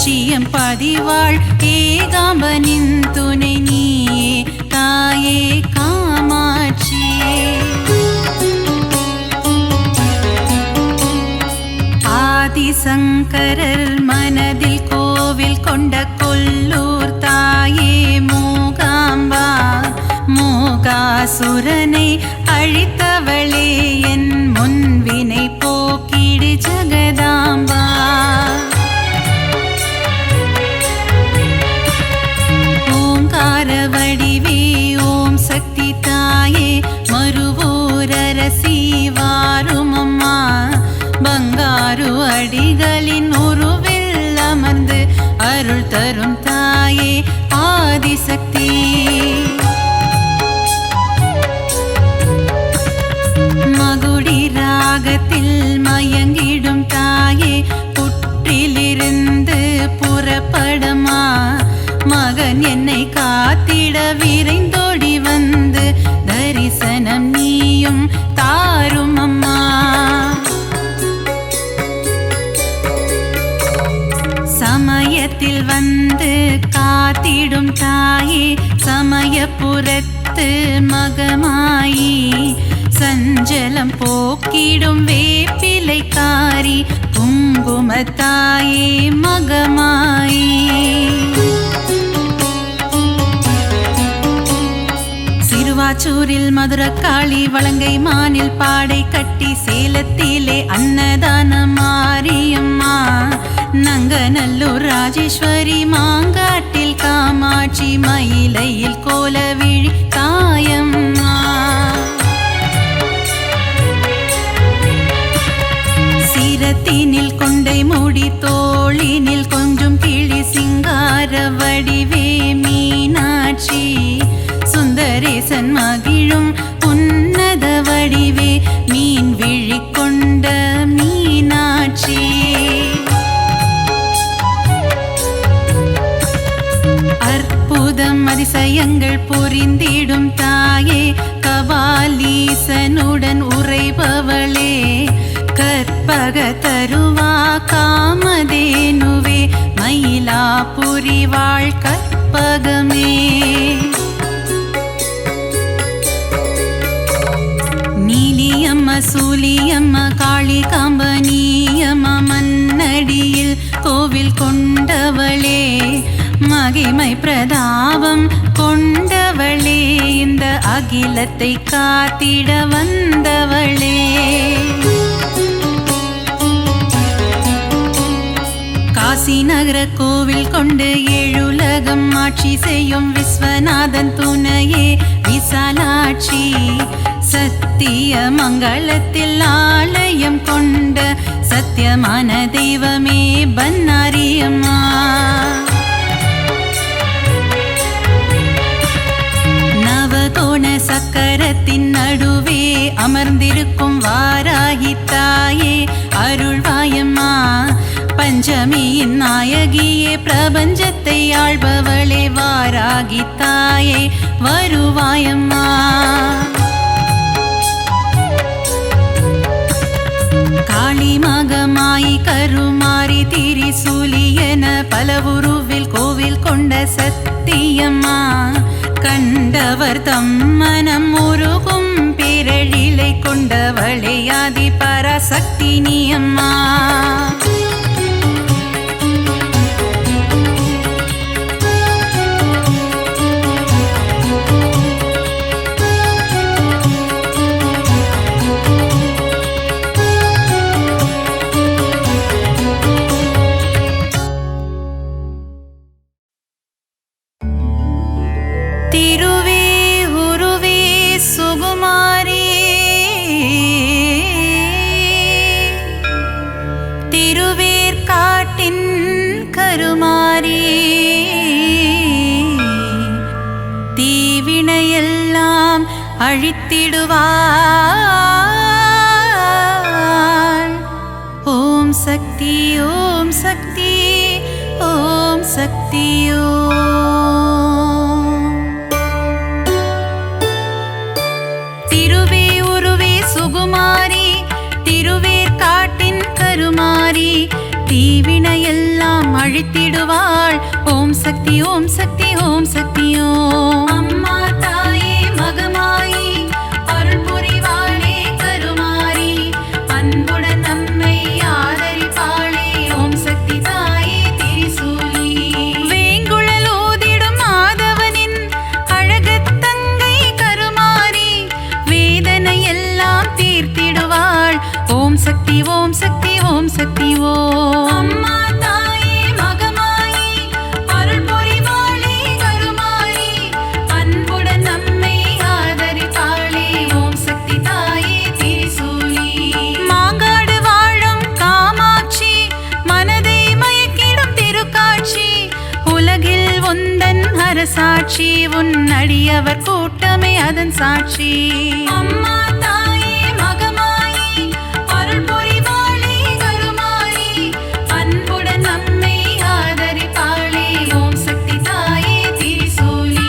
கச்சியம் பதிவாள் ஏகாம்பனின் துணை நீயே தாயே காமாட்சியே. ஆதிசங்கரர் மனதில் கோவில் கொண்ட கொல்லூர் தாயே மூகாம்பா. மூகாசுரனை அழித்தவளே என் முன்வினை போக்கிடு ஜகதாம்பா. ஓங்கார வடிவே ஓம் சக்தி தாயே மறுவூரரசி வாருமம்மா. பங்காரு அடிகளின் உருவில் அமர்ந்து அருள் தரும் தாயே ஆதிசக்தி. மகுடி ராகத்தில் மயங்கிடும் தாயே புற்றிலிருந்து புறப்படமா. மகன் என்னை காத்திட விரைந்தோடி வந்து தரிசனம் நீயும் தாரும் அம்மா. சமயத்தில் வந்து காத்திடும் தாயே சமயபுரத்து மகமாயி. சஞ்சலம் போக்கிடும் வேப்பிலைக்காரி குங்குமத்தாயே மகமாயி. சிறுவாச்சூரில் மதுரக்காளி வலங்கை மானில் பாடை கட்டி சேலத்திலே அன்னதான மாரியம்மா. நங்கநல்லூர் ராஜேஸ்வரி மாங்காட்டில் காமாட்சி மயிலையில் கோலவிழி தாயம்மா. சிரத்தினில் கொண்டை மூடி தோளினில் கொஞ்சம் கிளி சிங்கார வடிவே மீனாட்சி. சுந்தரேசன் மகிழும் உன்னத வடிவே மீன் விழி கொண்ட மீனாட்சி. அற்புதம் அதிசயங்கள் புரிந்திடும் தாயே கபாலீசனுடன் உறைபவளே. கற்பக தருவா காமதேனுவே மயிலாபுரி வாழ் கற்பகமே. நீலியம்ம சூலியம்ம காளிகாம்பனியம்ம மன்னடியில் கோவில் கொண்டவளே. மகிமை பிரதாபம் கொண்டவளே இந்த அகிலத்தை காத்திட வந்தவளே. காசி நகர கோவில் கொண்டு ஏழுலகம் ஆட்சி செய்யும் விஸ்வநாதன் துணையே விசாலாட்சி. சத்திய மங்களத்தில் ஆலயம் கொண்ட சத்தியமான தெய்வமே பன்னாரியம்மா. நவகோண சக்கரத்தின் நடுவே அமர்ந்திருக்கும் வாராகி தாயே அருள்வாயம்மா. பஞ்சமியின் நாயகியே பிரபஞ்சத்தை ஆள்பவளே வாராகி தாயே வருவாயம்மா. காளி மகமாயி கருமாரி திரிசூலி என பல உருவில் கோவில் கொண்ட சத்தியம்மா. கண்டவர் தம் மனம் உருகும் பேரழிலை கொண்டவளே ஆதி பராசக்தி நீயம்மா. தீவினையெல்லாம் அழித்திடுவாள். ஓம் சக்தி ஓம் சக்தி ஓம் சக்தி ஓம். திருவே உருவே சுகுமாரி திருவேற்காட்டின் கருமாரி தீ தீவினையெல்லாம் அழித்திடுவாள். ஓம் சக்தி ஓம் சக்தி ஓம் சக்தி ஓம். அம்மா தாயே மகமாயி அருள் புரிவாளே கருமாரி, அன்புடன் நம்மை ஆதரிப்பாளே. ஓம் சக்தி தாயே திரிசூலி. வேங்குழல் ஊதிடும் மாதவனின் அழகத்தங்கை கருமாரி, வேதனை எல்லாம் தீர்த்திடுவாள். ஓம் சக்தி ஓம் சக்தி ஓம் சக்தி ஓம். அம்மா தாயே மகமாயி அருள் புரிவாளே கருமாரி, அன்புடன் நம்மை ஆதரிப்பாளே. ஓம் சக்தி தாயே திரிசூலி. மாங்காடு வாழும் காமாட்சி, மனதை மயக்கிடும் திருக்காட்சி, உலகில் உந்தன் அரசாட்சி, உன் அடியவர் கூட்டமே அதன் சாட்சி. அம்மா தாயே மகமாயி அருள் புரிவாளே கருமாரி, அன்புடன் நம்மை ஆதரிப்பாளே. ஓம் சக்தி தாயே திரிசூலி.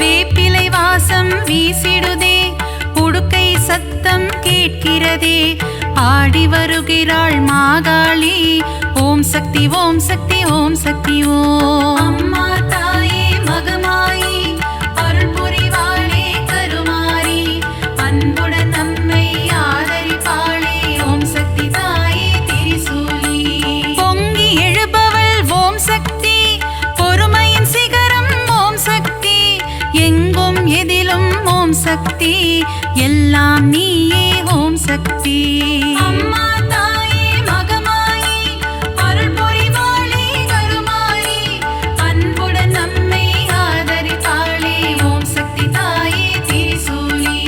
வேப்பிலை வாசம் வீசிடுதே, உடுக்கை சத்தம் கேட்கிறதே, ஆடி வருகிறாள் மாகாளி. ஓம் சக்தி ஓம் சக்தி ஓம் சக்தி ஓம். அம்மா தாயே மகமாயி அருள் புரிவாளே கருமாரி, அன்புடன் நம்மை ஆதரிப்பாளே. ஓம் சக்தி தாயே திரிசூலி. பொங்கி எழுபவள் ஓம் சக்தி, பொறுமையின் சிகரம் ஓம் சக்தி, எங்கும் எதிலும் ஓம் சக்தி, எல்லாம் நீயே ஓம் சக்தி. அம்மா தாயே மகமாயி அருள் புரிவாளே கருமாரி, அன்புடன் நம்மை ஆதரிப்பாளே. ஓம் சக்தி தாயே திரிசூலி.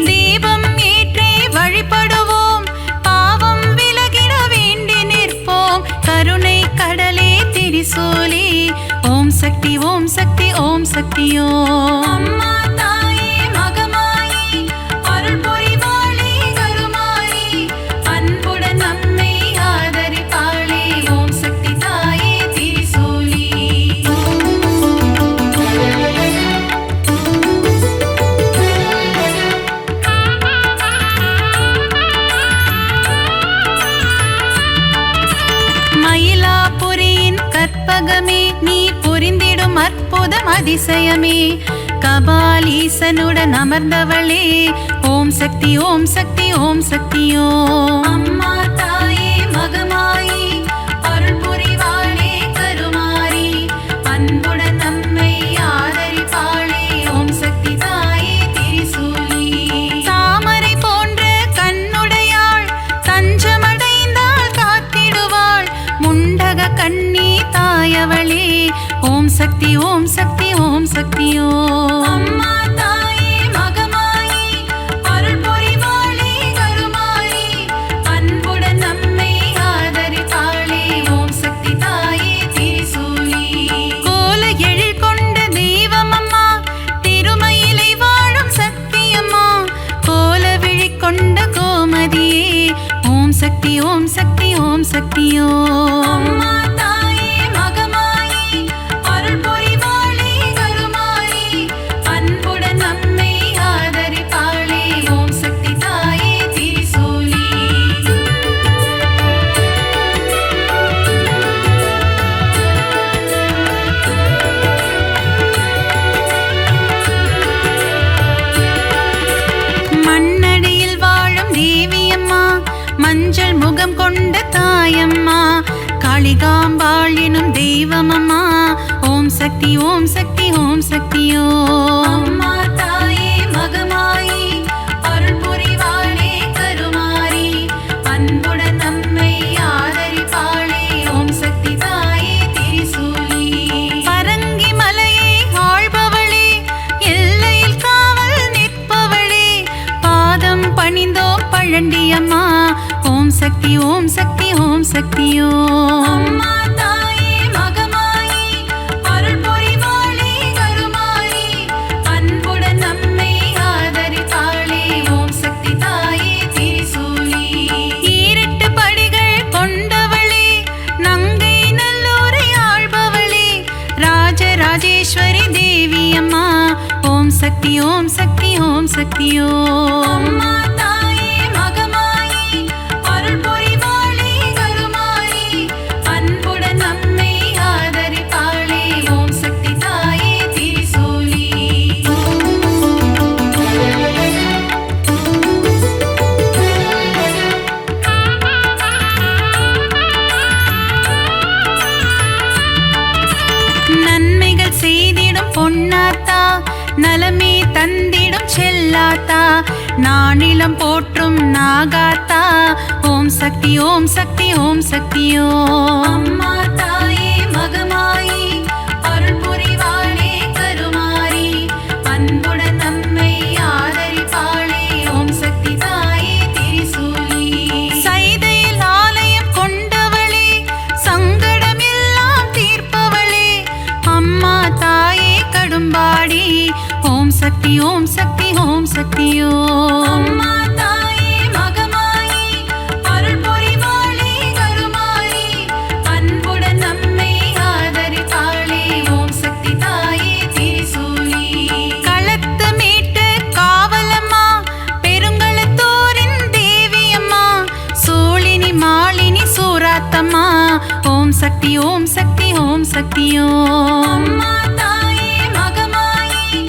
தீபம் ஏற்றி வழிபடுவோம், பாவம் விலகிட வேண்டி நிற்போம், கருணை கடலே திரிசூலி. ஓம் சக்தி ஓம் சக்தி ஓம் சக்தி ஓம். அம்மா தாயே மகமாயி அருள் புரிவாளே கருமாரி, அன்புடன் நம்மை ஆதரிப்பாளே. ஓம் சக்தி தாயே திரிசூலி. மயிலாபுரியின் கற்பகமே, நீ புரிந்திடும் அற்புதம் அதிசயமே, கபாலீசனுடன் அமர்ந்தவளே. ஓம் சக்தி ஓம் சக்தி ஓம் சக்தி ஓம். அம்மா தாயே மகமாயி அருள் புரிவாளே கருமாரி, அன்புடன் நம்மை ஆதரிப்பாளே. ஓம் சக்தி தாயே திரிசூலி. தாமரை போன்ற கண்ணுடையாள், தஞ்சமடைந்தாள் காத்திடுவாள், முண்டக கண்ணி தாயவளே. ஓம் சக்தி ஓம் சக்தி ஓம் சக்தி ஓம். அம்மா தாயே மகமாயி அருள் புரிவாளே கருமாரி, அன்புடன் நம்மை ஆதரிப்பாளே. ஓம் சக்தி தாயே திரிசூலி. கோல எழில் கொண்ட தெய்வமம்மா, திருமயிலை வாழும் சக்தியம்மா, கோல விழி கொண்ட கோமதியே. ஓம் சக்தி ஓம் சக்தி ஓம் சக்தி ஓம். அம்மா தாயே மகமாயி அருள் புரிவாளே கருமாரி, அன்புடன் நம்மை ஆதரிப்பாளே. ஓம் சக்தி தாயே திரிசூலி. மண்ணடியில் வாழும் தேவியம்மா, மஞ்சள் முகம் கொண்ட தாயம்மா, காளிகாம்பாளினும் தெய்வமம்மா. ஓம் சக்தி ஓம் சக்தி ஓம் சக்தி ஓம். அம்மா தாயே மகமாயி அருள் புரிவாளே கருமாரி, அன்புடன் நம்மை ஆதரிப்பாளே. ஓம் சக்தி தாயே திரிசூலி. பரங்கி மலையை ஆள்பவளே, எல்லையில் காவல் நிற்பவளே, பாதம் பணிந்தோம் பழண்டியம்மா. ஓம் சக்தி ஓம் சக்தி ஓம் சக்தி ஓம். அம்மா தாயே மகமாயி அருள் புரிவாளே கருமாரி, அன்புடன் நம்மை ஆதரிப்பாளே. ஓம் சக்தி தாயே திரிசூலி. ஈரெட்டு படிகள் கொண்டவளே, நங்கை நல்லூரை ஆள்பவளே, ராஜ சக்தி ஓம் சக்தி ஓம் சக்தியோ அம்மா தாயே மகமாயி அருள் புரிவாளே கருமாயி அன்புடன் நம்மை ஆதரிப்பாளே ஓம் சக்தி தாயே திரிசூலி நன்மைகள் செய்திடும் பொன்னாத்தா நலமே தந்திடும் செல்லாத்தா நானிலம் போற்றும் நாகாத்தா ஓம் சக்தி ஓம் சக்தி ஓம் சக்தியோ அம்மா தாயே மகமாயி அருள் புரிவாளே கருமாரி அன்புடன் நம்மை ஆதரிப்பாளே ஓம் சக்தி தாயே திரிசூலி சைதையில் ஆலயம் கொண்டவளே சங்கடமெல்லாம் தீர்ப்பவளே அம்மா தாயே கடும்பாடி ஓம் சக்தி ஓம் சக்தி ஓம் சக்தியோ அம்மா தாயே மகமாயி அருள் புரிவாளே கருமாரி அன்புடன் நம்மை ஆதரிப்பாளே ஓம் சக்தி தாயே திரிசூலி களத்து மீட்டு காவலம்மா பெருங்களத்தூரின் தேவியம்மா சூழினி மாலினி சூராத்தம்மா ஓம் சக்தி ஓம் சக்தி ஓம் சக்தியோ அம்மா தாயே மகமாயி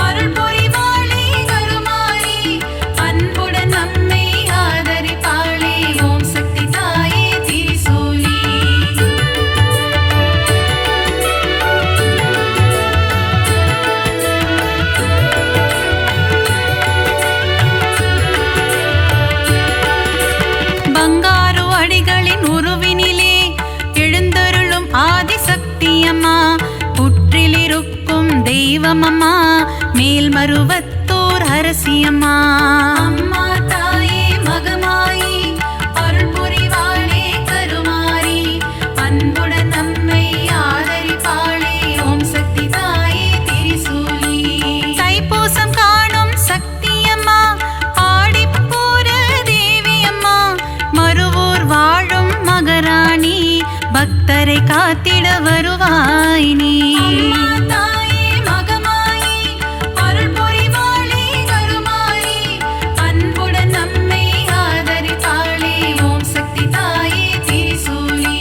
அருள் புரிவாளே கருமாரி அன்புடன் நம்மை ஆதரிப்பாளே ஓம் சக்தி தாயே திரிசூலி பங்காரு அடிகளின் உருவினிலே எழுந்தருளும் ஆதிசக்தியம்மா புற்றிலிருக்கும் தெய்வமம்மா மேல்மருவத்தூர் அரசியம்மா அம்மா தாயே மகமாயி அருள் புரிவாளே கருமாரி அன்புடன் நம்மை ஆதரிப்பாளே ஓம் சக்தி தாயே திரிசூலி தைப்பூசம் காணும் சக்தியம்மா ஆடிப்பூர தேவியம்மா மருவூர் வாழும் மகராணி பக்தரை காத்திட வருவாய் நீ அம்மா தாயே மகமாயி அருள் புரிவாளே கருமாரி அன்புடன் நம்மை ஆதரிப்பாளே ஓம் சக்தி தாயே திரிசூலி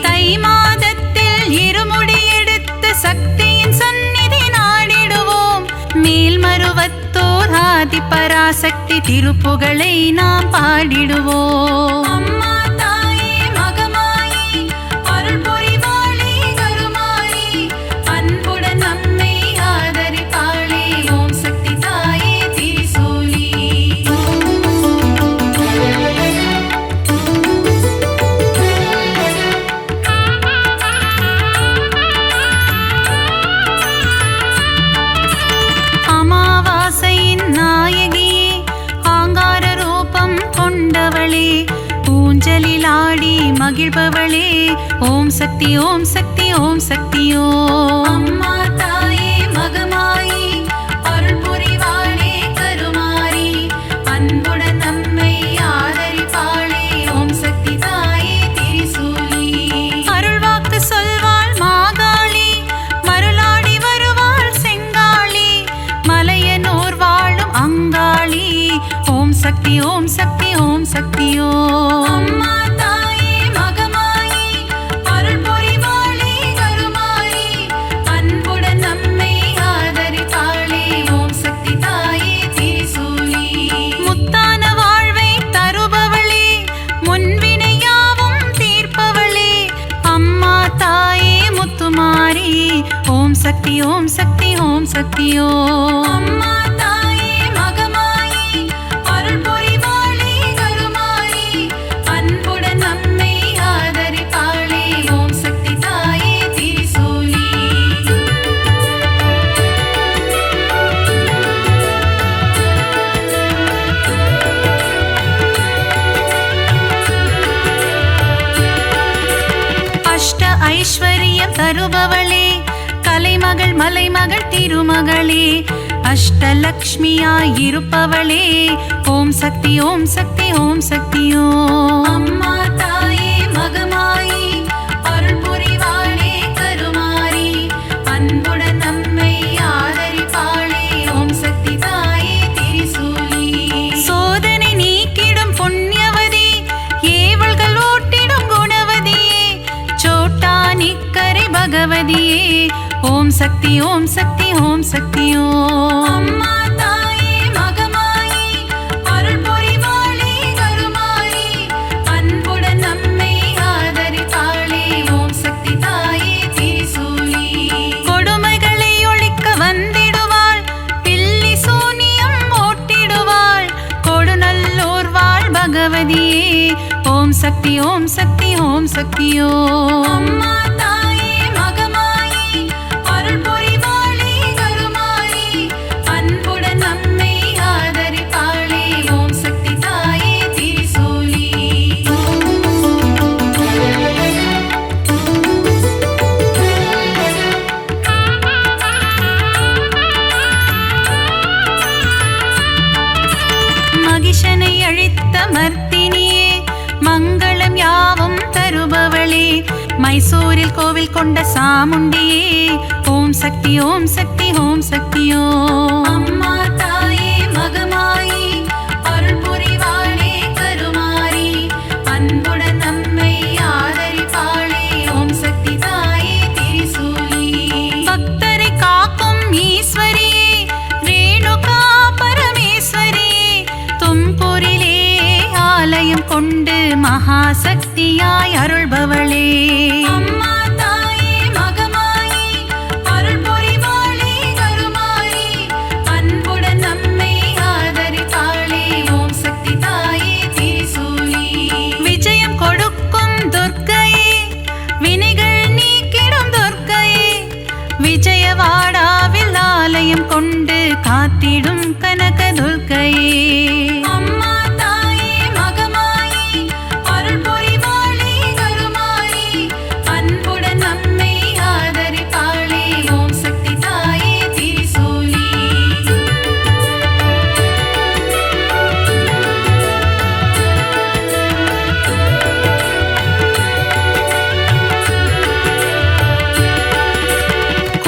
தை மாதத்தில் இருமுடி எடுத்து சக்தியின் சந்நிதி நாடிடுவோம் மேல்மருவத்தோர் ஆதி பராசக்தி திருப்புகழை நாம் பாடிடுவோம் அம்மா தாயே மகமாயி அருள் புரிவாளே கருமாரி அன்புடன் நம்மை ஆதரிப்பாளே ஓம் சக்தி தாயே திரிசூலி அமாவாசையின் நாயகியே ஆங்கார ரூபம் கொண்டவளே ஊஞ்சலில் ஆடி மகிழ்பவளே ஓம் சக்தி ஓம் சக்தி ஓம் சக்தியோ அம்மா தாயே மகமாயி அருள் புரிவாளே கருமாரி அன்புடன் நம்மை ஆதரிப்பாளே ஓம் சக்தி தாயே திரிசூலி அருள்வாக்கு சொல்வாள் மாகாளி மருளாடி வருவாள் செங்காளி மலையனூர் வாழும் அங்காளி ஓம் சக்தி ஓம் சக்தி ஓம் சக்தியோ அம்மா தாயே மகமாயி அருள் புரிவாளே கருமாரி அன்புடன் நம்மை ஆதரிப்பாளே ஓம் சக்தி தாயே திரிசூலி முத்தான வாழ்வை தருபவளே முன்வினையாவும் தீர்ப்பவளே அம்மா தாயே முத்துமாரி ஓம் சக்தி ஓம் சக்தி ஓம் சக்தியோ அம்மா தாயே மகமாயி அருள் புரிவாளே கருமாரி அன்புடன் நம்மை ஆதரிப்பாளே ஓம் சக்தி தாயே திரிசூலி அஷ்ட ஐஸ்வர்யம் தருபவளே கலைமகள் மலைமகள் திருமகளே அஷ்டலக்ஷ்மியாயிருப்பவளே ஓம் சக்தி ஓம் சக்தி ஓம் சக்தியோ அம்மா தாயே மகமாயி அருள் புரிவாளே கருமாரி அன்புடன் நம்மை ஆதரிப்பாளே ஓம் சக்தி சக்தி ஓம் சக்தி ஓம் சக்தி ஓம். அம்மா தாயே மகமாயி அருள் புரிவாளே கருமாரி அன்புடன் நம்மை ஆதரிப்பாளே ஓம் சக்தி தாயே திரிசூலி. கொடுமைகளை ஒழிக்க வந்திடுவாள் பில்லி சூனியம் ஓட்டிடுவாள் கொடுநல்லோர் வாழ் பகவதியே ஓம் சக்தி ஓம் சக்தி ஓம் சக்தி ஓம். அம்மா தாயே மகமாயி அருள் புரிவாளே கருமாரி அன்புடன் நம்மை ஆதரிப்பாளே ஓம் சக்தி தாயே திரிசூலி. மகிஷனை அழித்த மர்த்தினியே மங்களம் யாவும் தருபவளே மைசூரில் கோவில் கொண்ட சாமுண்டியே ஓம் சக்தி ஓம் சக்தி ஓம் சக்தி ஓம். அம்மா தாயே மகமாயி அருள் புரிவாளே கருமாரி அன்புடன் நம்மை ஆதரிப்பாளே ஓம் சக்தி தாயே திரிசூலி. பக்தரை காக்கும் ஈஸ்வரியே ரேணுகா பரமேஸ்வரியே தும்பூரிலே ஆலயம் கொண்டு மகாசக்தியாய் அருள்பவளே. அம்மா தாயே மகமாயி அருள் புரிவாளே கருமாரி அன்புடன் நம்மை ஆதரிப்பாளே ஓம் சக்தி தாயே திரிசூலி. விஜயம் கொடுக்கும் துர்க்கையே வினைகள் நீக்கிடும் துர்க்கையே விஜயவாடாவில் ஆலயம் கொண்டு காத்திடும் கனக துர்க்கையே. அம்மா தாயே மகமாயி அருள் புரிவாளே கருமாரி அன்புடன் நம்மை ஆதரிப்பாளே ஓம் சக்தி தாயே திரிசூலி.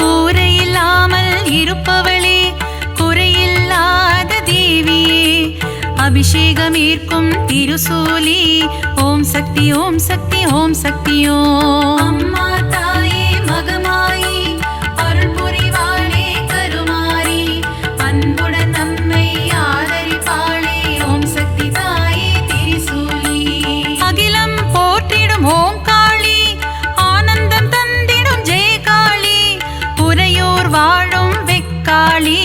கூரையில்லாமல் இருப்பவளே குறையில்லாத தேவியே அபிஷேகம் ஈர்க்கும் திருசூலி ஓம் சக்தி ஓம் சக்தி ஓம் சக்தி ஓம். அம்மா தாயே மகமாயி அருள் புரிவாளே கருமாரி அன்புடன் நம்மை ஆதரிப்பாளே ஓம் சக்தி தாயே திரிசூலி. அகிலம் போற்றிடும் ஓம் காளி ஆனந்தம் தந்திடும் ஜெயகாளி உறையூர் வாழும் வெக்காளி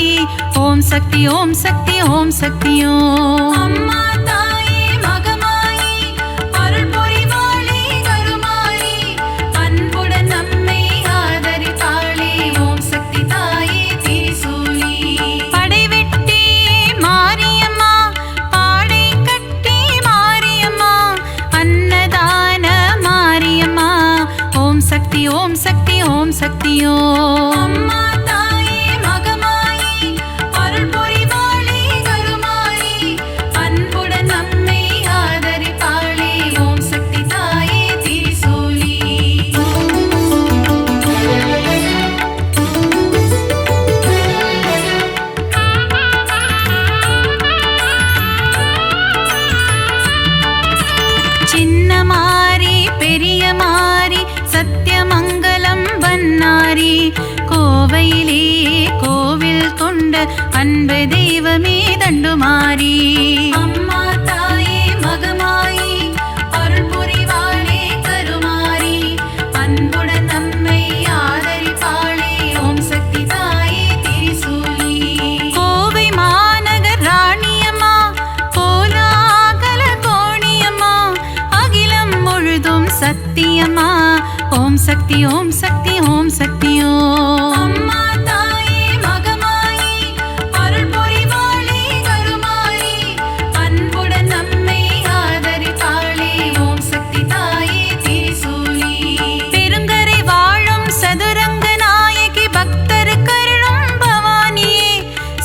ஓம் சக்தி ஓம் சக்தி ஓம் சக்தி ஓம். அம்மா தாயே மகமாயி அருள் புரிவாளே கருமாரி அன்புடன் நம்மை ஆதரிப்பாளே ஓம் சக்தி தாயே திரிசூலி. படைவெட்டி மாரியம்மா பாடை கட்டி மாரியம்மா அன்னதான மாரியம்மா ஓம் சக்தி ஓம் சக்தி ஓம் சக்தி ஓம். அம்மா தாயே மகமாயி அருள் புரிவாளே கருமாரி அன்புடன் நம்மை ஆதரிப்பாளே ஓம் சக்தி தாயே திரிசூலி. சின்ன மாரி பெரிய மாரி சத்தியமங்கலம் வன்னாரி கோவையிலே கோவில் கொண்ட அன்பு தெய்வமே தண்டுமாரி. அம்மா தாயே மகமாயி அருள் புரிவாளே கருமாரி அன்புடன் நம்மை ஆதரிப்பாளே ஓம் சக்தி தாயே திரிசூலி. கோவை மாநகர் ராணியம்மா கோலாகல கோணியம்மா அகிலம் முழுதும் சத்தியம்மா ஓம் சக்தி ஓம் சக்தி ஓம் சக்தி ஓம். அம்மா தாயே மகமாயி அருள் புரிவாளே கருமாரி அன்புடன் நம்மை ஆதரிப்பாளே ஓம் சக்தி தாயே திரிசூலி. பெருங்கரை வாழும் சதுரங்க நாயகி பக்தர் கருளும் பவானியே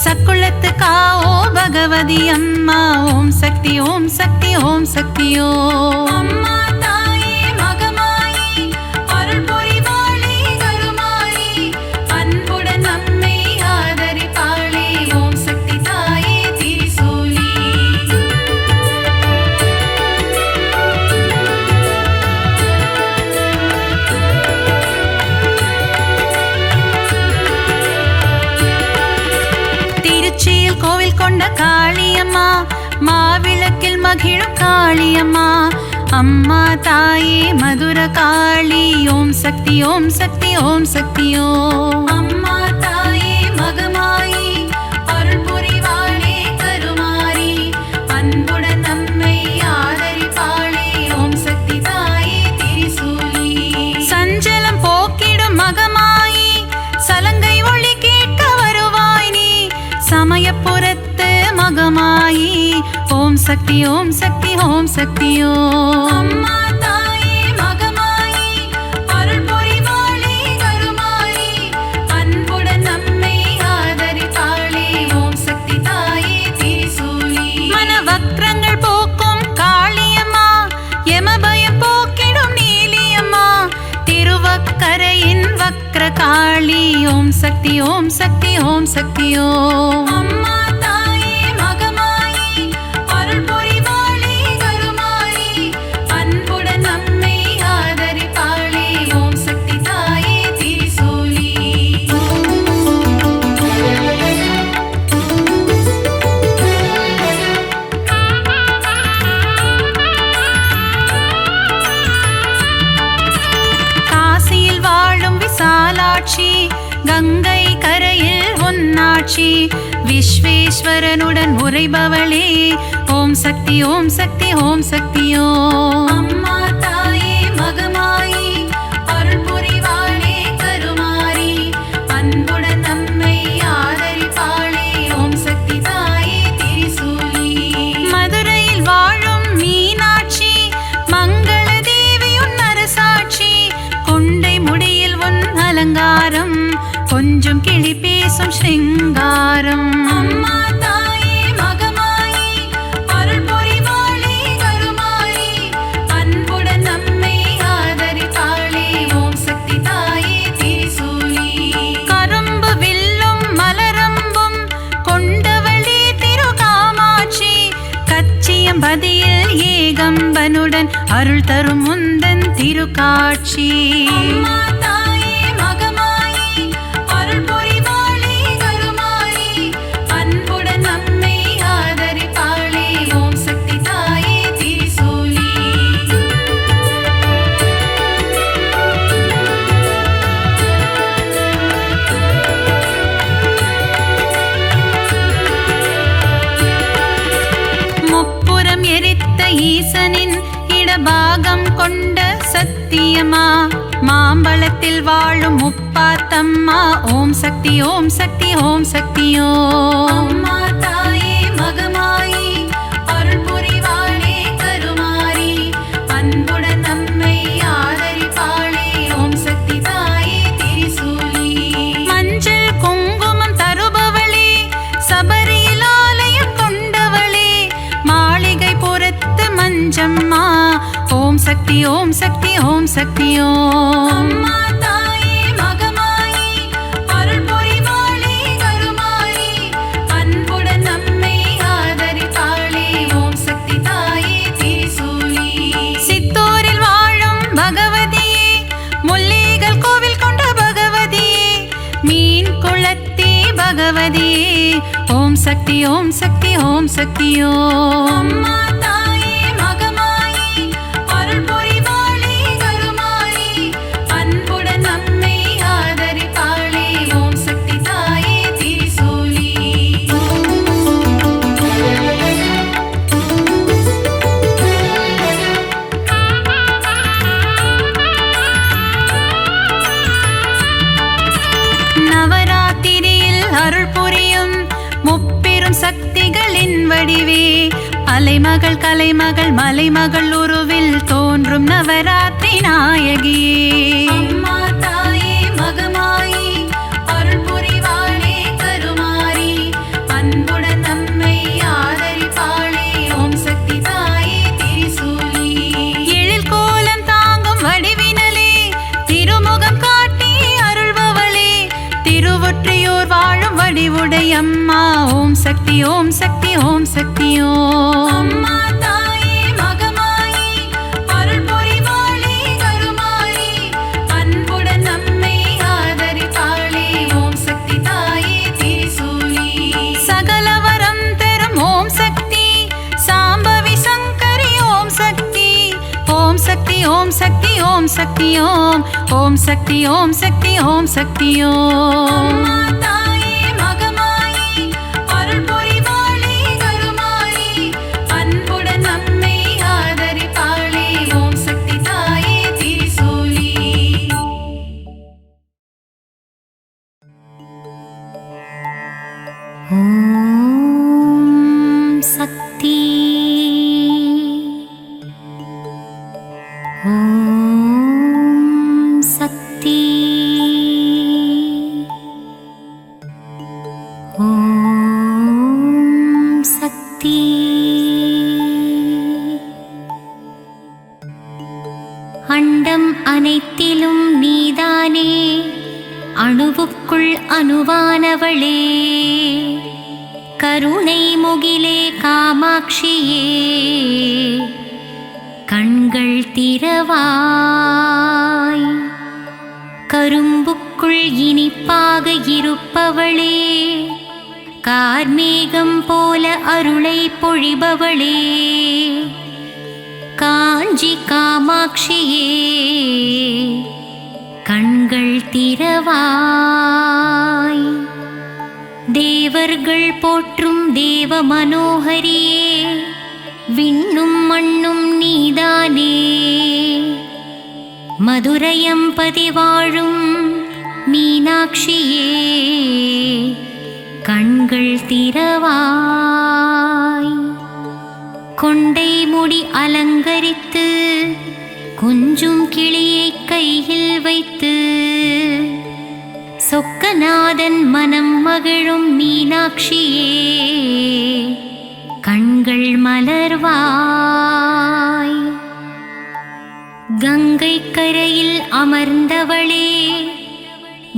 சக்குளத்து காவோ பகவதி அம்மா ஓம் சக்தி ஓம் சக்தி ஓம் சக்தி ஓம். அம்மா தாயே மகமாயி அருள் புரிவாளே கருமாரி அன்புடன் நம்மை ஆதரிப்பாளே ஓம் சக்தி தாயே திரிசூலி. திருச்சியில் கோவில் கொண்ட காளியம்மா, மாவிளக்கில் மகிழும் காளியம்மா, அம்மா தாயே மதுர காளி, ஓம் சக்தி ஓம் சக்தி ஓம் சக்தி ஓம். அம்மா தாயே மகமாயி, அருள் புரிவாளே கருமாரி, அன்புடன் நம்மை ஆதரிப்பாளே, ஓம் சக்தி தாயே திரிசூலி. சஞ்சலம் போக்கிடும் மகமாயி, சலங்கை ஒளி கேட்க வருவாய் நீ, சமயபுரத்து மகமாயி, ஓம் சக்தி ஓம் சக்தி ஓம் சக்தி ஓம். அம்மா தாயே மகமாயி, அருள் புரிவாளே கருமாரி, அன்புடன் நம்மை ஆதரிப்பாளே, ஓம் சக்தி தாயே திரிசூலி. மனவக்ரங்கள் போக்கும் காளியம்மா, யமபயம் போக்கிடும் நீலியம்மா, திருவக்கரையின் வக்ர காளி, ஓம் சக்தி ஓம் சக்தி ஓம் சக்தி ஓம். அம்மா தாயே மகமாயி, அருள் புரிவாளே கருமாரி, அன்புடன் நம்மை ஆதரிப்பாளே, ஓம் சக்தி தாயே திரிசூலி. காசியில் வாழும் விசாலாட்சி, கங்கை கரையில் உன்னாட்சி, விஸ்வேஸ்வரனுடன் உரைபவளே, ஓம் சக்தி ஓம் சக்தி ஓம் சக்தி ஓம். அம்மா தாயே மகமாயி, அருள் புரிவாளே கருமாரி, அன்புடன் நம்மை ஆதரிப்பாளே, ஓம் சக்தி தாயே திரிசூலி. மதுரையில் வாழும் மீனாட்சி, மங்கள தேவியுன் அரசாட்சி, கொண்டை முடியில் உன் அலங்காரம், கொஞ்சம் கிளி பேசும் ஸ்ருங்காரம். அம்மா தாயே மகமாயி, அருள் புரிவாளே கருமாரி, அன்புடன் நம்மை ஆதரிப்பாளே, ஓம் சக்தி தாயே திரிசூலி. கரும்பு வில்லும் மலரம்பும் கொண்டவளே திருகாமாட்சி, கச்சியம்பதியில் ஏகம்பனுடன் அருள் தரும் முந்தன் திருக்காட்சி. அம்மா தாயே மகமாயி, அருள் புரிவாளே கருமாரி, அன்புடன் நம்மை ஆதரிப்பாளே, ஓம் சக்தி தாயே திரிசூலி. முப்புறம் எரித்த ஈசனின் இடபாகம் கொண்ட சத்தியமா, மாம்பழத்தில் வாழும் முப்பாத்தம்மா, ஓம் சக்தி ஓம் சக்தி ஓம் சக்தி ஓம். அம்மா தாயே மகமாயி, அருள் புரிவாளே கருமாரி, அன்புடன் நம்மை ஆதரிப்பாளே, ஓம் சக்தி தாயே திரிசூலி. மஞ்சள் குங்குமம் தருபவளே, சபரியில் ஆலயம் கொண்டவளே, மாளிகை புறத்து மஞ்சம்மா, ஓம் சக்தி ஓம் சக்தி ஓம் சக்தி ஓம். அம்மா தாயே மகமாயி, அருள் புரிவாளே கருமாரி, அன்புடன் நம்மை ஆதரிப்பாளே, ஓம் சக்தி தாயே திரிசூலி. சித்தூரில் வாழும் பகவதியே, முல்லைகள் கோவில் கொண்ட பகவதியே, மீன் குளத்தே பகவதியே, ஓம் சக்தி ஓம் சக்தி ஓம் சக்தி ஓம். அம்மா தாயே மகமாயி, அருள் புரிவாளே கருமாரி, அன்புடன் நம்மை ஆதரிப்பாளே, ஓம் சக்தி தாயே திரிசூலி. நவராத்திரியில் அருள் புரியும் முப்பெரும் சக்திகளின் வடிவே, அலைமகள் கலைமகள் மலைமகள் உருவில் தோன்றும் நவராத்திரி நாயகியே. அம்மா தாயே மகமாயி, அருள் புரிவாளே கருமாரி, அன்புடன் நம்மை ஆதரிப்பாளே, ஓம் சக்தி தாயே திரிசூலி. எழில் கோலம் தாங்கும் வடிவினலே, திருமுகம் காட்டி அருள்பவளே, திருவொற்றியூர் வாழும் வடிவுடையம்மா, ஓம் சக்தி ஓம் சக்தி ஓம் சக்தி ஓம். அம்மா தாயே மகமாயி, அருள் புரிவாளே கருமாரி, அன்புடன் நம்மை ஆதரிப்பாளே, ஓம் சக்தி தாயே திரிசூலி. சகல சக்தி ஓம். ஓம் சக்தி ஓம் சக்தி ஓம் சக்தி ஓம். தாயே மகமாயி அருள் புரிவாளே கருமாயி அன்புடன் நம்மை ஆதரிப்பாளே. ஓம் சக்தி தாயே திரிசூலி. ஓம் சக்தி. ஓம் சக்தி. ஓம் சக்தி. அண்டம் அனைத்திலும் நீதானே, அணுவுக்குள் அணுவானவளே, கருணை முகிலே காமாட்சியே, கண்கள் திறவாய். கரும்புக்குள் இனிப்பாக இருப்பவளே, கார்மேகம் போல அருளை பொழிபவளே, காஞ்சி காமாட்சியே, கண்கள் திறவாய். தேவர்கள் போற்றும் தேவ மனோகரியே, விண்ணும் மண்ணும் நீதானே, மதுரையம்பதி வாழும் மீனாட்சியே, கண்கள் திறவாய். கொண்டை முடி அலங்கரித்து கொஞ்சும் கிளியை கையில் வைத்து சொக்கநாதன் மனம் மகிழும் மீனாட்சியே, கண்கள் மலர்வாய். கங்கை கரையில் அமர்ந்தவளே,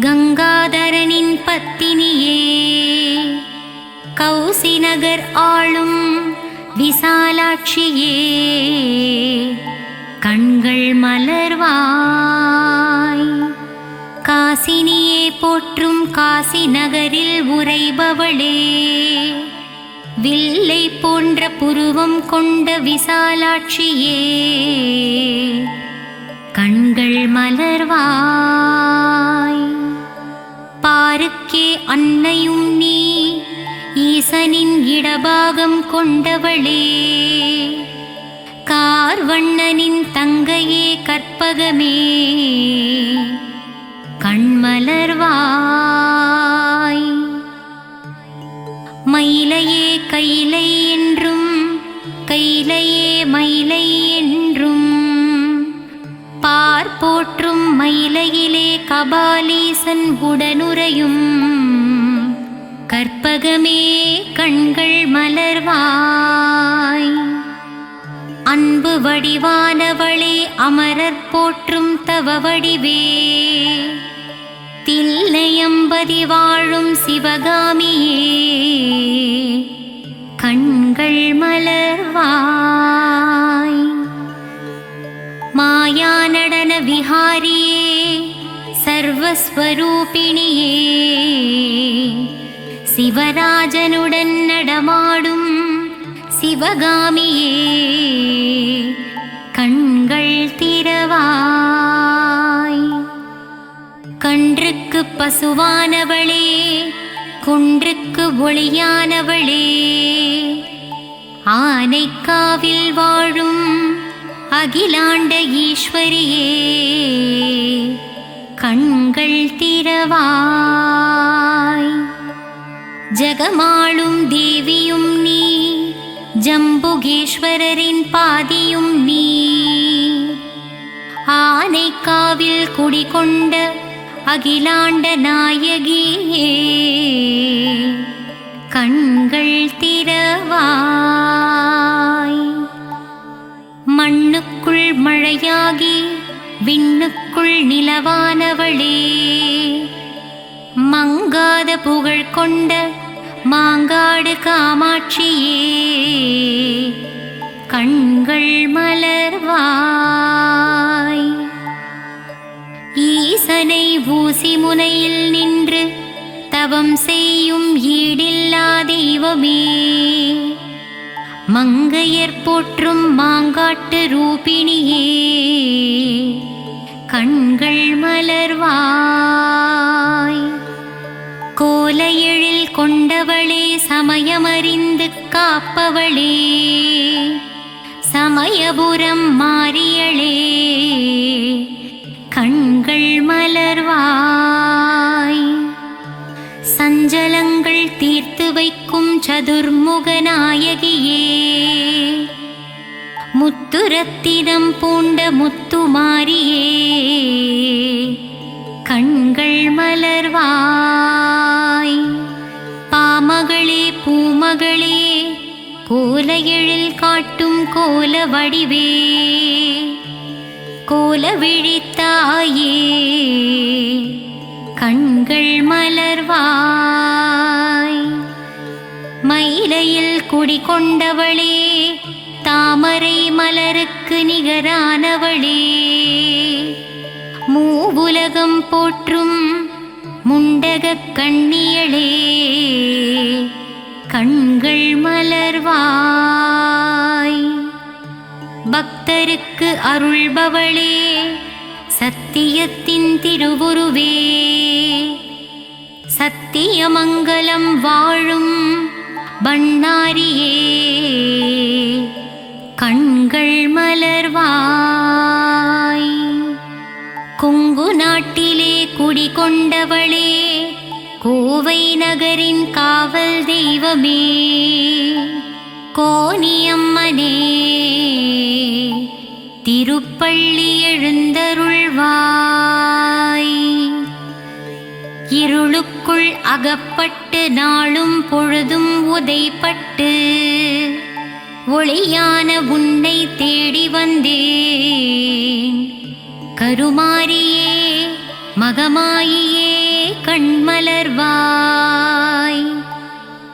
கங்காதரனின் பத்தினியே, கௌசி நகர் ஆளும் விசாலாட்சியே, கண்கள் மலர்வாய். காசினியே போற்றும் காசி நகரில் உறைபவளே, வில்லை போன்ற புருவம் கொண்ட விசாலாட்சியே, கண்கள் மலர்வாய். பாருக்கே அன்னையும் நீ, ஈசனின் இடபாகம் கொண்டவளே, கார்வண்ணனின் தங்கையே கற்பகமே, கண்மலர்வாய். மயிலையே கைலை என்றும் கைலையே மயிலை என்றும் பார்ப்போற்றும் மயிலையிலே கபாலீசன் உடனுறையும் கற்பகமே, கண்கள் மலர்வாய். அன்பு வடிவானவளே, அமரர் போற்றும் தவ வடிவே, தில்லையம்பதி வாழும் சிவகாமியே, கண்கள் மலர்வாய். மாயா நடன விஹாரியே, சர்வஸ்வரூபிணியே, சிவராஜனுடன் நடமாடும் சிவகாமியே, கண்கள் திறவாய். கன்றுக்கு பசுவானவளே, குன்றுக்கு ஒளியானவளே, ஆனைக்காவில் வாழும் அகிலாண்ட ஈஸ்வரியே, கண்கள் திறவாய். ஜகமாளும் தேவியும் நீ, ஜம்புகேஸ்வரரின் பாதியும் நீ, ஆனைக்காவில் குடிகொண்ட அகிலாண்ட நாயகியே, கண்கள் திறவாய். மண்ணுக்குள் மழையாகி விண்ணுக்குள் நிலவானவளே, மங்காத புகழ் கொண்ட மாங்காடு காமாட்சியே, கண்கள் மலர்வாய். ஈசனை ஊசி முனையில் நின்று தவம் செய்யும் ஈடில்லா தெய்வமே, மங்கையர் போற்றும் மாங்காட்டு ரூபிணியே, கண்கள் மலர்வாய். கோல எழில் கொண்டவளே, சமயமறிந்து காப்பவளே, சமயபுரம் மாறியளே, கண்கள் மலர்வாய். சஞ்சலங்கள் தீர்த்து வைக்கும் சதுர்முக நாயகியே, முத்துரத்தினம் பூண்ட முத்துமாரியே, கண்கள் மலர்வாய். பாமகளே பூமகளே, கோல எழில் காட்டும் கோல வடிவே, கோல விழித்தாயே, கண்கள் மலர்வாய். மயிலையில் குடிகொண்டவளே, தாமரை மலருக்கு நிகரானவளே, மூவுலகம் போற்றும் முண்டகக் கண்ணியளே, கண்கள் மலர்வாய். பக்தருக்கு அருள்பவளே, சத்தியத்தின் திருவுருவே, சத்தியமங்கலம் வாழும் பண்ணாரியே, கண்கள் மலர்வாய். கொங்கு நாட்டிலே குடிகொண்டவளே, கோவை நகரின் காவல் தெய்வமே, கோனியம்மனே, திருப்பள்ளி எழுந்தருள்வாய். இருளுக்குள் அகப்பட்டு நாளும் பொழுதும் உதைப்பட்டு, ஒளியான உன்னை தேடி வந்தேன். கருமாரியே மகமாயியே, கண்மலர்வாய்.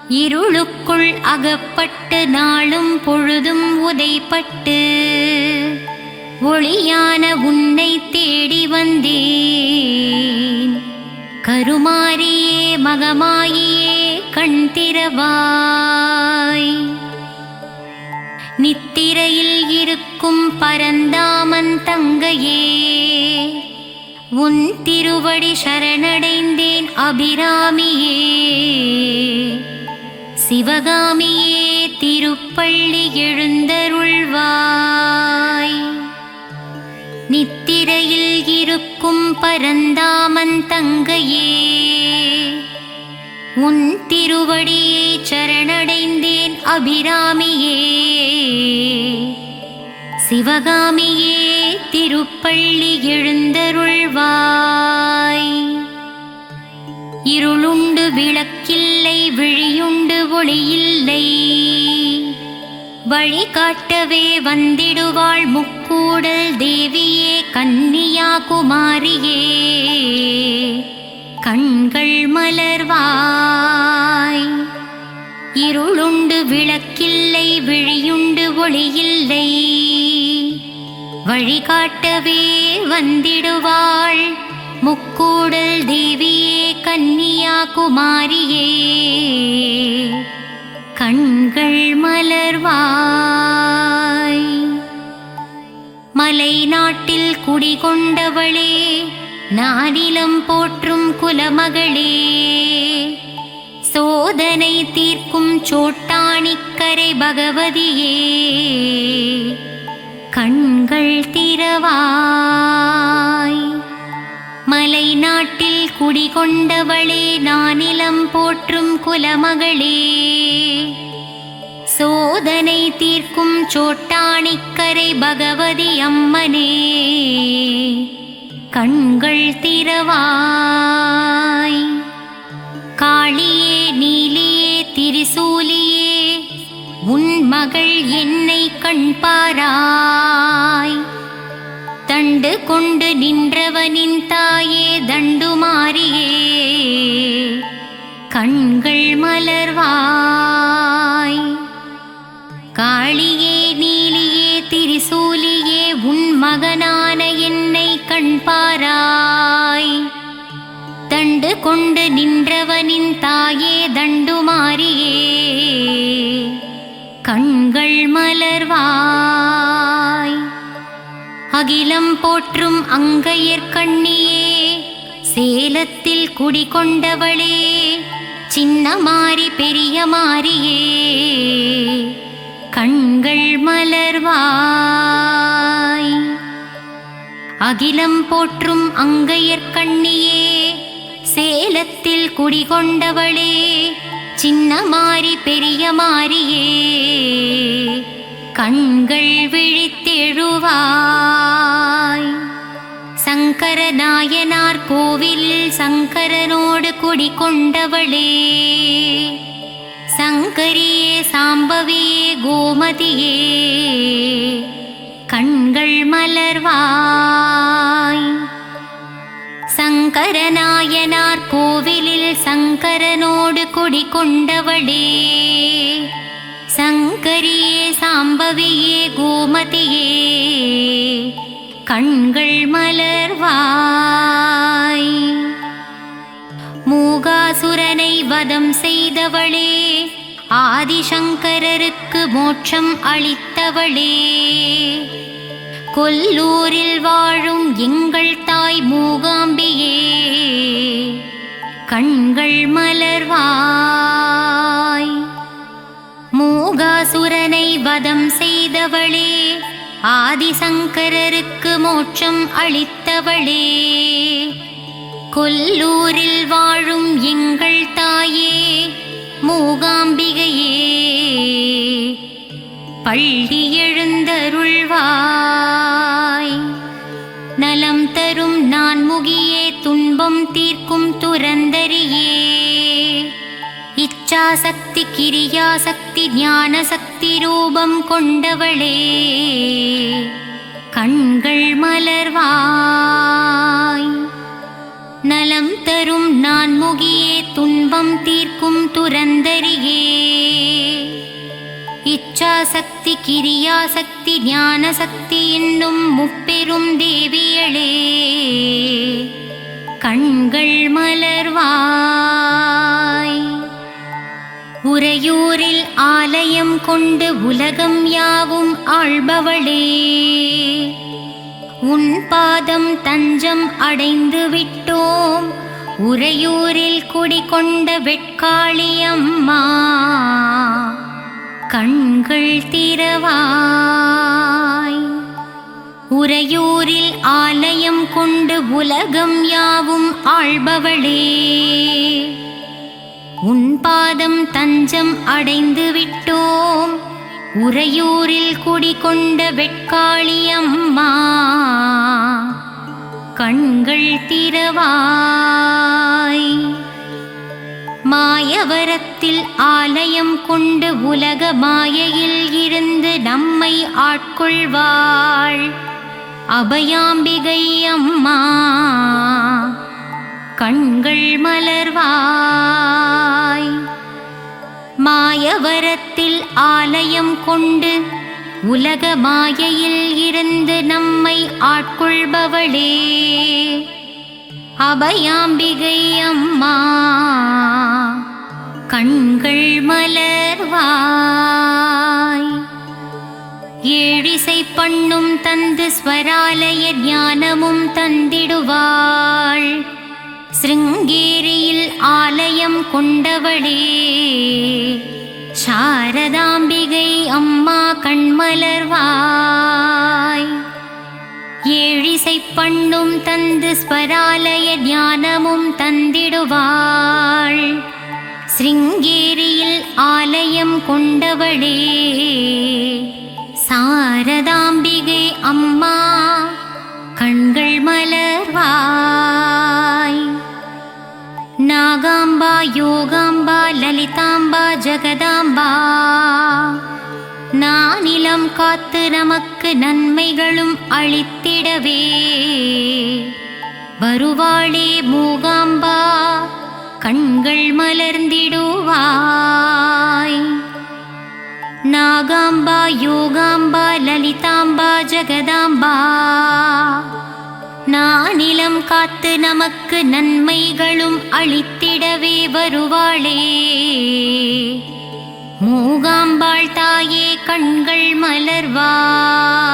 இருளுக்குள் அகப்பட்டு நாளும் பொழுதும் உதைப்பட்டு, ஒளியான உன்னை தேடி வந்தேன். கருமாரியே மகமாயியே, கண் திறவாய். நித்திரையில் இருக்கும் பரந்தாமன் தங்கையே, உன் திருவடி சரணடைந்தேன் அபிராமியே, சிவகாமியே, திருப்பள்ளி எழுந்தருள்வாய். நித்திரையில் இருக்கும் பரந்தாமன் தங்கையே, உன் திருவடியை சரணடைந்தேன் அபிராமியே, சிவகாமியே, திருப்பள்ளி எழுந்தருள்வாய். இருளுண்டு விளக்கில்லை, விழியுண்டு ஒளியில்லை, வழிகாட்டவே வந்திடுவாள் முக்கூடல் தேவியே, கன்னியாகுமாரியே, கண்கள் மலர்வாய். இருளுண்டு விளக்கில்லை, விழியுண்டு ஒளியில்லை, வழிகாட்டவே வந்திடுவாள் முக்கூடல் தேவியே, கன்னியாகுமாரியே, கண்கள் மலர்வாய். மலை நாட்டில் குடிகொண்டவளே, நானிலம் போற்றும் குலமகளே, சோதனை தீர்க்கும் சோட்டாணிக்கரை பகவதியே, கண்கள் திறவாய். மலை நாட்டில் குடிகொண்டவளே, நானிலம் போற்றும் குலமகளே, சோதனை தீர்க்கும் சோட்டாணிக்கரை பகவதி அம்மனே, கண்கள் திறவாய். காளியே நீலியே திரிசூலியே, உன் மகள் என்னை கண்பாராய். தண்டு கொண்டு நின்றவனின் தாயே, தண்டுமாரியே, கண்கள் மலர்வாய். காளியே நீலியே திரிசூலியே, உன் மகனான என்னை கண்பாராய். தண்டு கொண்டு நின்றவனின் தாயே, தண்டுமாரியே, கண்கள் மலர்வாய். அகிலம் போற்றும் அங்கையர்கண்ணியே, சேலத்தில் குடிகொண்டவளே, சின்ன மாறி பெரிய மாறியே, கண்கள் மலர்வாய். அகிலம் போற்றும் அங்கையர்கண்ணியே, சேலத்தில் குடிகொண்டவளே, சின்ன மாறி பெரிய மாறியே, கண்கள் விழித்தெழுவாய். சங்கர நாயனார் கோவிலில் சங்கரனோடு குடிகொண்டவளே, சங்கரியே சாம்பவியே கோமதியே, கண்கள் மலர்வாய். சங்கர நாயனார் கோவிலில் சங்கரனோடு குடிகொண்டவளே, சங்கரியே சாம்பவியே கோமதியே, கண்கள் மலர்வாய். மூகாசுரனை வதம் செய்தவளே, ஆதிசங்கரருக்கு மோட்சம் அளித்தவளே, கொல்லூரில் வாழும் எங்கள் தாய் மூகாம்பியே, கண்கள் மலர்வாய். மூகாசுரனை வதம் செய்தவளே, ஆதிசங்கரருக்கு மோட்சம் அளித்தவளே, கொல்லூரில் வாழும் எங்கள் தாயே மூகாம்பிகையே, பள்ளி எழுந்தருள்வாய். நலம் தரும் நான்முகியே, துன்பம் தீர்க்கும் துரந்தரியே, இச்சாசக்தி கிரியாசக்தி ஞானசக்தி ரூபம் கொண்டவளே, கண்கள் மலர்வாய். நலம் தரும் நான்முகியே, துன்பம் தீர்க்கும் துரந்தரியே, இச்சாசக்தி கிரியாசக்தி ஞானசக்தி என்னும் முப்பெரும் தேவியளே, கண்கள் மலர்வாய். உறையூரில் ஆலயம் கொண்டு உலகம் யாவும் ஆள்பவளே, உன் பாதம் தஞ்சம் அடைந்து விட்டோம், உறையூரில் குடிகொண்ட வெட்காளியம்மா, கண்கள் திறவாய். உறையூரில் ஆலயம் கொண்டு உலகம் யாவும் ஆள்பவளே, உன் பாதம் தஞ்சம் அடைந்து விட்டோம், உறையூரில் குடிகொண்ட வெட்காளியம்மா, கண்கள் திறவாய். மாயவரத்தில் ஆலயம் கொண்டு உலக மாயையில் இருந்து நம்மை ஆட்கொள்வாள் அபயாம்பிகை அம்மா, கண்கள் மலர்வாய். மாயவரத்தில் ஆலயம் கொண்டு உலக மாயையில் இருந்து நம்மை ஆட்கொள்பவளே, அபயாம்பிகை அம்மா, கண்கள் மலர்வாய். ஏழிசை பண்ணும் தந்து ஸ்வராலய ஞானமும் தந்திடுவாள், சிருங்கேரியில் ஆலயம் கொண்டவளே, சாரதாம்பிகை அம்மா, கண்மலர்வாய். ஏழிசை பண்ணும் தந்து ஸ்வராலய ஞானமும் தந்திடுவாள், சிருங்கேரியில் ஆலயம் கொண்டவளே, சாரதாம்பிகை அம்மா, கண்கள் மலர்வாய். நாகாம்பா, யோகாம்பா, லலிதாம்பா, ஜெகதாம்பா, நானிலம் காத்து நமக்கு நன்மைகளும் அளித்திடவே வருவாளே மூகாம்பா, கண்கள் மலர்ந்திடுவாய். நாகாம்பா, யோகாம்பா, லலிதாம்பா, ஜெகதாம்பா, நானிலம் காத்து நமக்கு நன்மைகளும் அளித்திடவே வருவாளே மூகாம்பாள் தாயே, கண்கள் மலர்வாய்.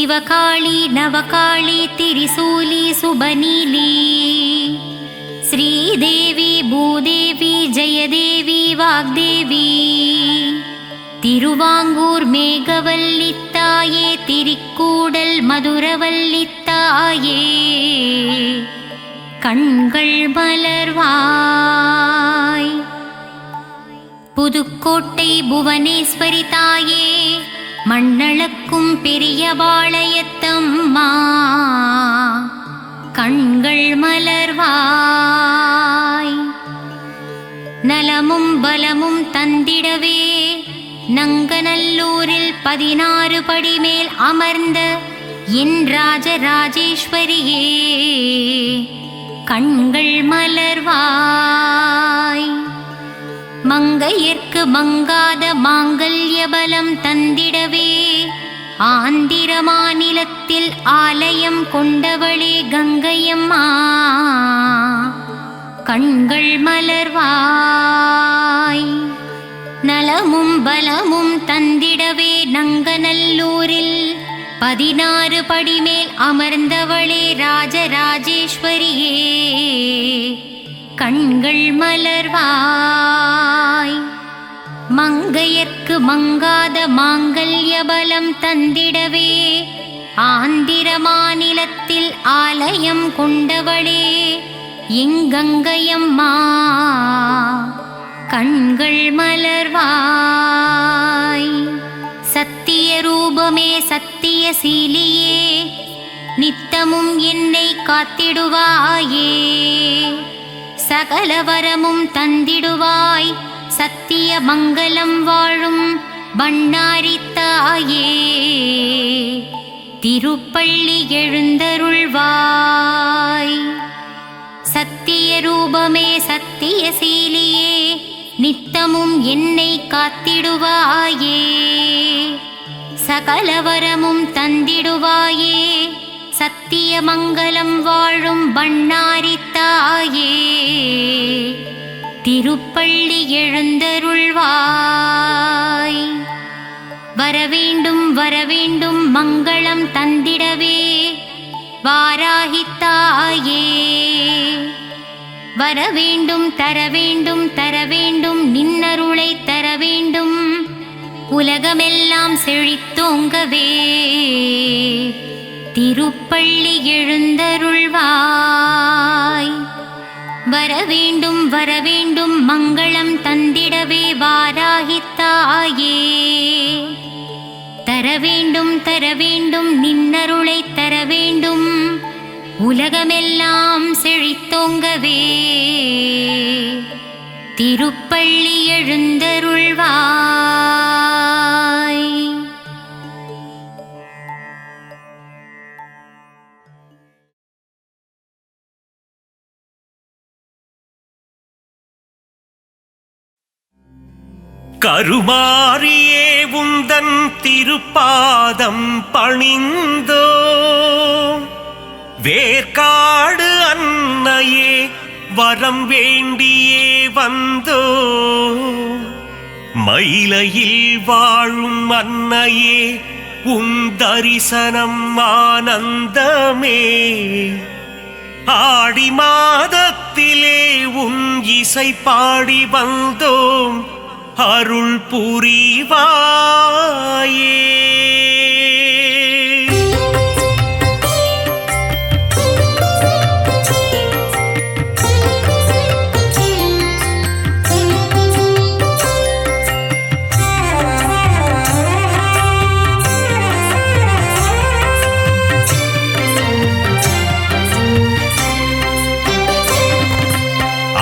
शिवकाली नवकाली त्रिशूली सुबनीली श्रीदेवी भूदेवी जयदेवी वाग्देवी तिरुवांगूर मेघवल्लित्ताये तिरुक्कूडल मधुरवल्लित्ताये கண்கள் மலர்வாய். புதுக்கோட்டை புவனேஸ்வரி தாயே மண்ணளக்கும் பெரியபாளையத்தம்மா கண்கள் மலர்வாய். நலமும் பலமும் தந்திடவே நங்கநல்லூரில் 16 படி மேல் அமர்ந்த என் ராஜராஜேஸ்வரியே கண்கள் மலர்வாய். மங்கையர்க்கு மங்காத மாங்கல்ய பலம் தந்திடவே ஆந்திர மாநிலத்தில் ஆலயம் கொண்டவளே கங்கையம்மா கண்கள் மலர்வாய். நலமும் பலமும் தந்திடவே நங்கநல்லூரில் 16 படி மேல் அமர்ந்தவளே ராஜராஜேஸ்வரியே கண்கள் மலர்வாய். மங்கையர்க்கு மங்காத மாங்கல்ய பலம் தந்திடவே ஆந்திர மாநிலத்தில் ஆலயம் கொண்டவளே எங்கங்கையம்மா கண்கள் மலர்வாய். சத்திய ரூபமே சத்திய சீலியே நித்தமும் என்னை காத்திடுவாயே சகல வரமும் தந்திடுவாய் சத்திய மங்களம் வாழும் பண்ணாரித்தாயே திருப்பள்ளி எழுந்தருள்வாய். சத்திய ரூபமே சத்திய சீலியே நித்தமும் என்னை காத்திடுவாயே சகல வரமும் தந்திடுவாயே சத்திய மங்களம் வாழும் பண்ணாரித்தாயே திருப்பள்ளி எழுந்தருள்வாய். வரவேண்டும் வரவேண்டும் மங்களம் தந்திடவே வாராகித்தாயே வரவேண்டும் தரவேண்டும் தரவேண்டும் நின்னருளை தரவேண்டும் உலகமெல்லாம் செழித்தோங்கவே திருப்பள்ளி எழுந்தருள்வாய். வரவேண்டும் வரவேண்டும் மங்களம் தந்திடவே வாராகித்தாயே தரவேண்டும் தரவேண்டும் நின்னருளை தரவேண்டும் உலகமெல்லாம் செழித்தோங்கவே திருப்பள்ளி எழுந்தருள்வாய். கருமாரியே உந்தன் திருப்பாதம் பணிந்தோ வேர்க்காடு அன்னையே வரம் வேண்டியே வந்தோ மயிலையில் வாழும் அன்னையே உன் தரிசனம் ஆனந்தமே ஆடி மாதத்திலே உன் இசை பாடி வந்தோம் அருள் புரிவாயே.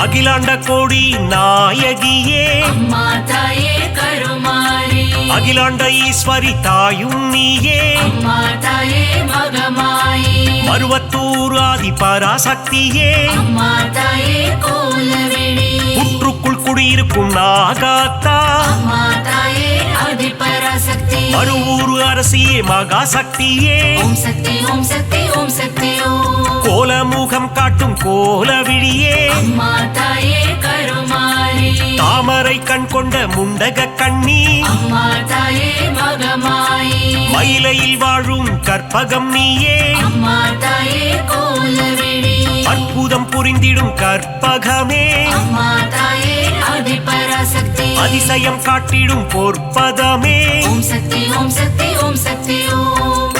அகிலாண்ட கோடி நாயகியே அம்மா தாயே கருமாரி அகிலாண்ட ஈஸ்வரி தாயும் நீயே அம்மா தாயே மகமாயி மருவத்தூர் ஆதி பராசக்தியே அம்மா தாயே கோலவெளி புற்றுக்குள் குடியிருக்கும் நாகாத்தா அம்மா தாயே ஆதி பராசக்தி மருவூர் அரசியே மகாசக்தியே ஓம் சக்தி ஓம் சக்தி ஓம் சக்தி ஓம் கோலமுகம் காட்டும் கோலவிழியே அம்மா தாயே கருமாரி தாமரை கண் கொண்ட முண்டக கண்ணி அம்மா தாயே மகமாயி மயிலையில் வாழும் கற்பகம் நீயே அம்மா தாயே கோலவிழி அற்புதம் புரிந்திடும் கற்பகமே அம்மா தாயே ஆதிபராசக்தி அதிசயம் காட்டிடும் பொற்பதமே ஓம் சக்தி ஓம் சக்தி ஓம் சக்தி ஓம்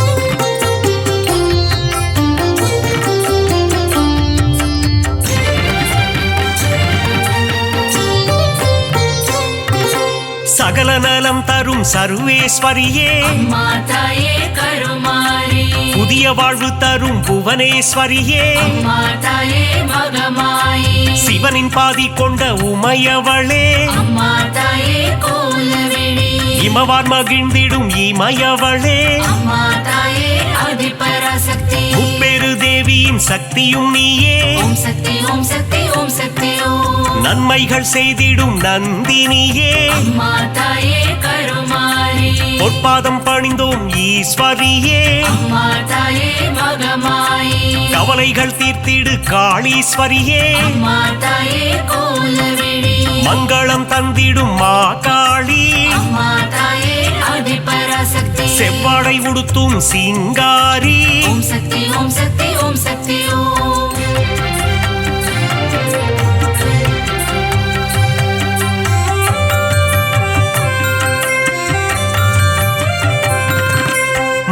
சகல நலம் தரும் சர்வேஸ்வரியே அம்மா தாயே கருமாரி புதிய வாழ்வு தரும் புவனேஸ்வரியே அம்மா தாயே மகமாயி சிவனின் பாதி கொண்ட உமையவளே அம்மா தாயே கோலவிழி இமவார் மகிழ்ந்திடும் இமயவளே அம்மா தாயே ஆதிபராசக்தி முப்பெரு தேவியின் சக்தியும் நீயே ஓம் சக்தி ஓம் சக்தி ஓம் சக்தி ஓம் நன்மைகள் செய்திடும் நந்தினியே அம்மா தாயே கருமாரி பொற்பாதம் பணிந்தோம் ஈஸ்வரியே அம்மா தாயே மகமாயி கவலைகள் தீர்த்திடு காளீஸ்வரியே அம்மா தாயே கோலவிழி மங்களம் தந்திடும் மாகாளி அம்மா தாயே ஆதிபராசக்தி செவ்வாடை உடுத்தும் சிங்காரி ஓம் சக்தி ஓம் சக்தி ஓம் சக்தி ஓம்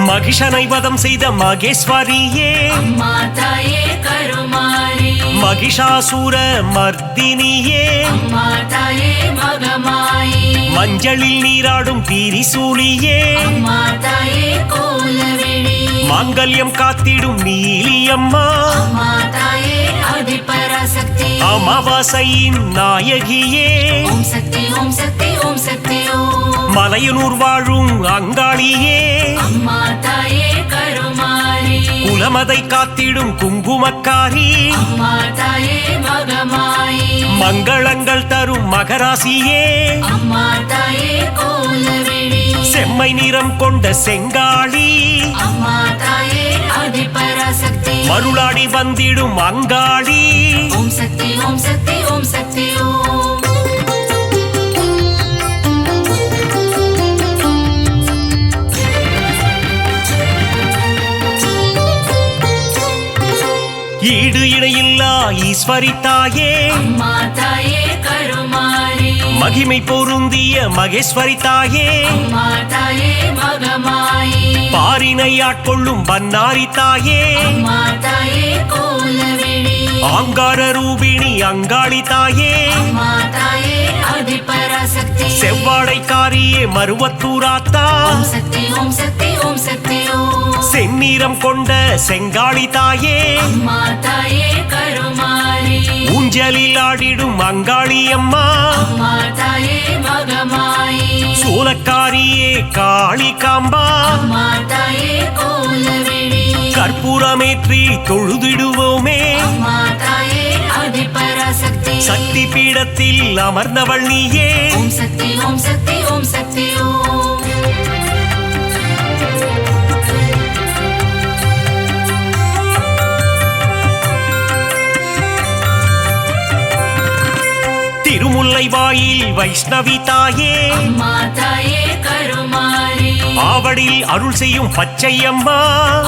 மகிஷனை வதம் செய்த மகேஸ்வரியே அம்மா தாயே கருமாரி மகிஷாசூர மர்தினியே அம்மா தாயே மகமாயி மஞ்சளில் நீராடும் திரிசூலியே அம்மா தாயே கோலவிழி மாங்கல்யம் காத்திடும் நீலியம்மா அம்மா தாயே ஆதிபராசக்தி அமாவாசையின் நாயகியே ஓம் சக்தி ஓம் சக்தி ஓம் சக்தி ஓம் மலையனூர் வாழும் அங்காளியே அம்மா தாயே கருமாரி குலமதை காத்திடும் குங்குமக்காரி அம்மா தாயே மகமாயி மங்களங்கள் தரும் மகராசியே அம்மா தாயே கோலவிழி செம்மை நிறம் கொண்ட செங்காளி அம்மா தாயே ஆதிபராசக்தி மருளாடி வந்திடும் அங்காளி ஓம் சக்தி ஓம் சக்தி ஓம் சக்தி ஓம் ஈடு இணையில்லா ஈஸ்வரி தாயே அம்மா தாயே கருமாரி மகிமை பொருந்திய மகேஸ்வரி தாயே அம்மா தாயே மகமாயி பாரினை ஆட்கொள்ளும் பன்னாரி தாயே அம்மா தாயே கோலவிழி ஆங்கார ரூபிணி அங்காளி தாயே அம்மா தாயே ஆதிபராசக்தி செவ்வாடைக்காரியே மருவத்தூராத்தா ஓம் சக்தி ஓம் சக்தி ஓம் சக்தி ஓம் செந்நிறம் கொண்ட செங்காளி தாயே அம்மா தாயே கருமாரி ஊஞ்சலில் ஆடிடும் அங்காளி அம்மா அம்மா தாயே மகமாயி சூலக்காரியே காளி காம்பா அம்மா தாயே கோலவிழி கற்பூரமேற்றி தொழுதிடுவோமே அம்மா தாயே ஆதிபராசக்தி சக்தி பீடத்தில் அமர்ந்தவள் நீயே ஓம் சக்தி ஓம் சக்தி ஓம் சக்தி ஓம் திருமுல்லை வாயில் வைஷ்ணவி தாயே அம்மா தாயே கருமாரி ஆவடில் அருள் செய்யும் பச்சையம்மா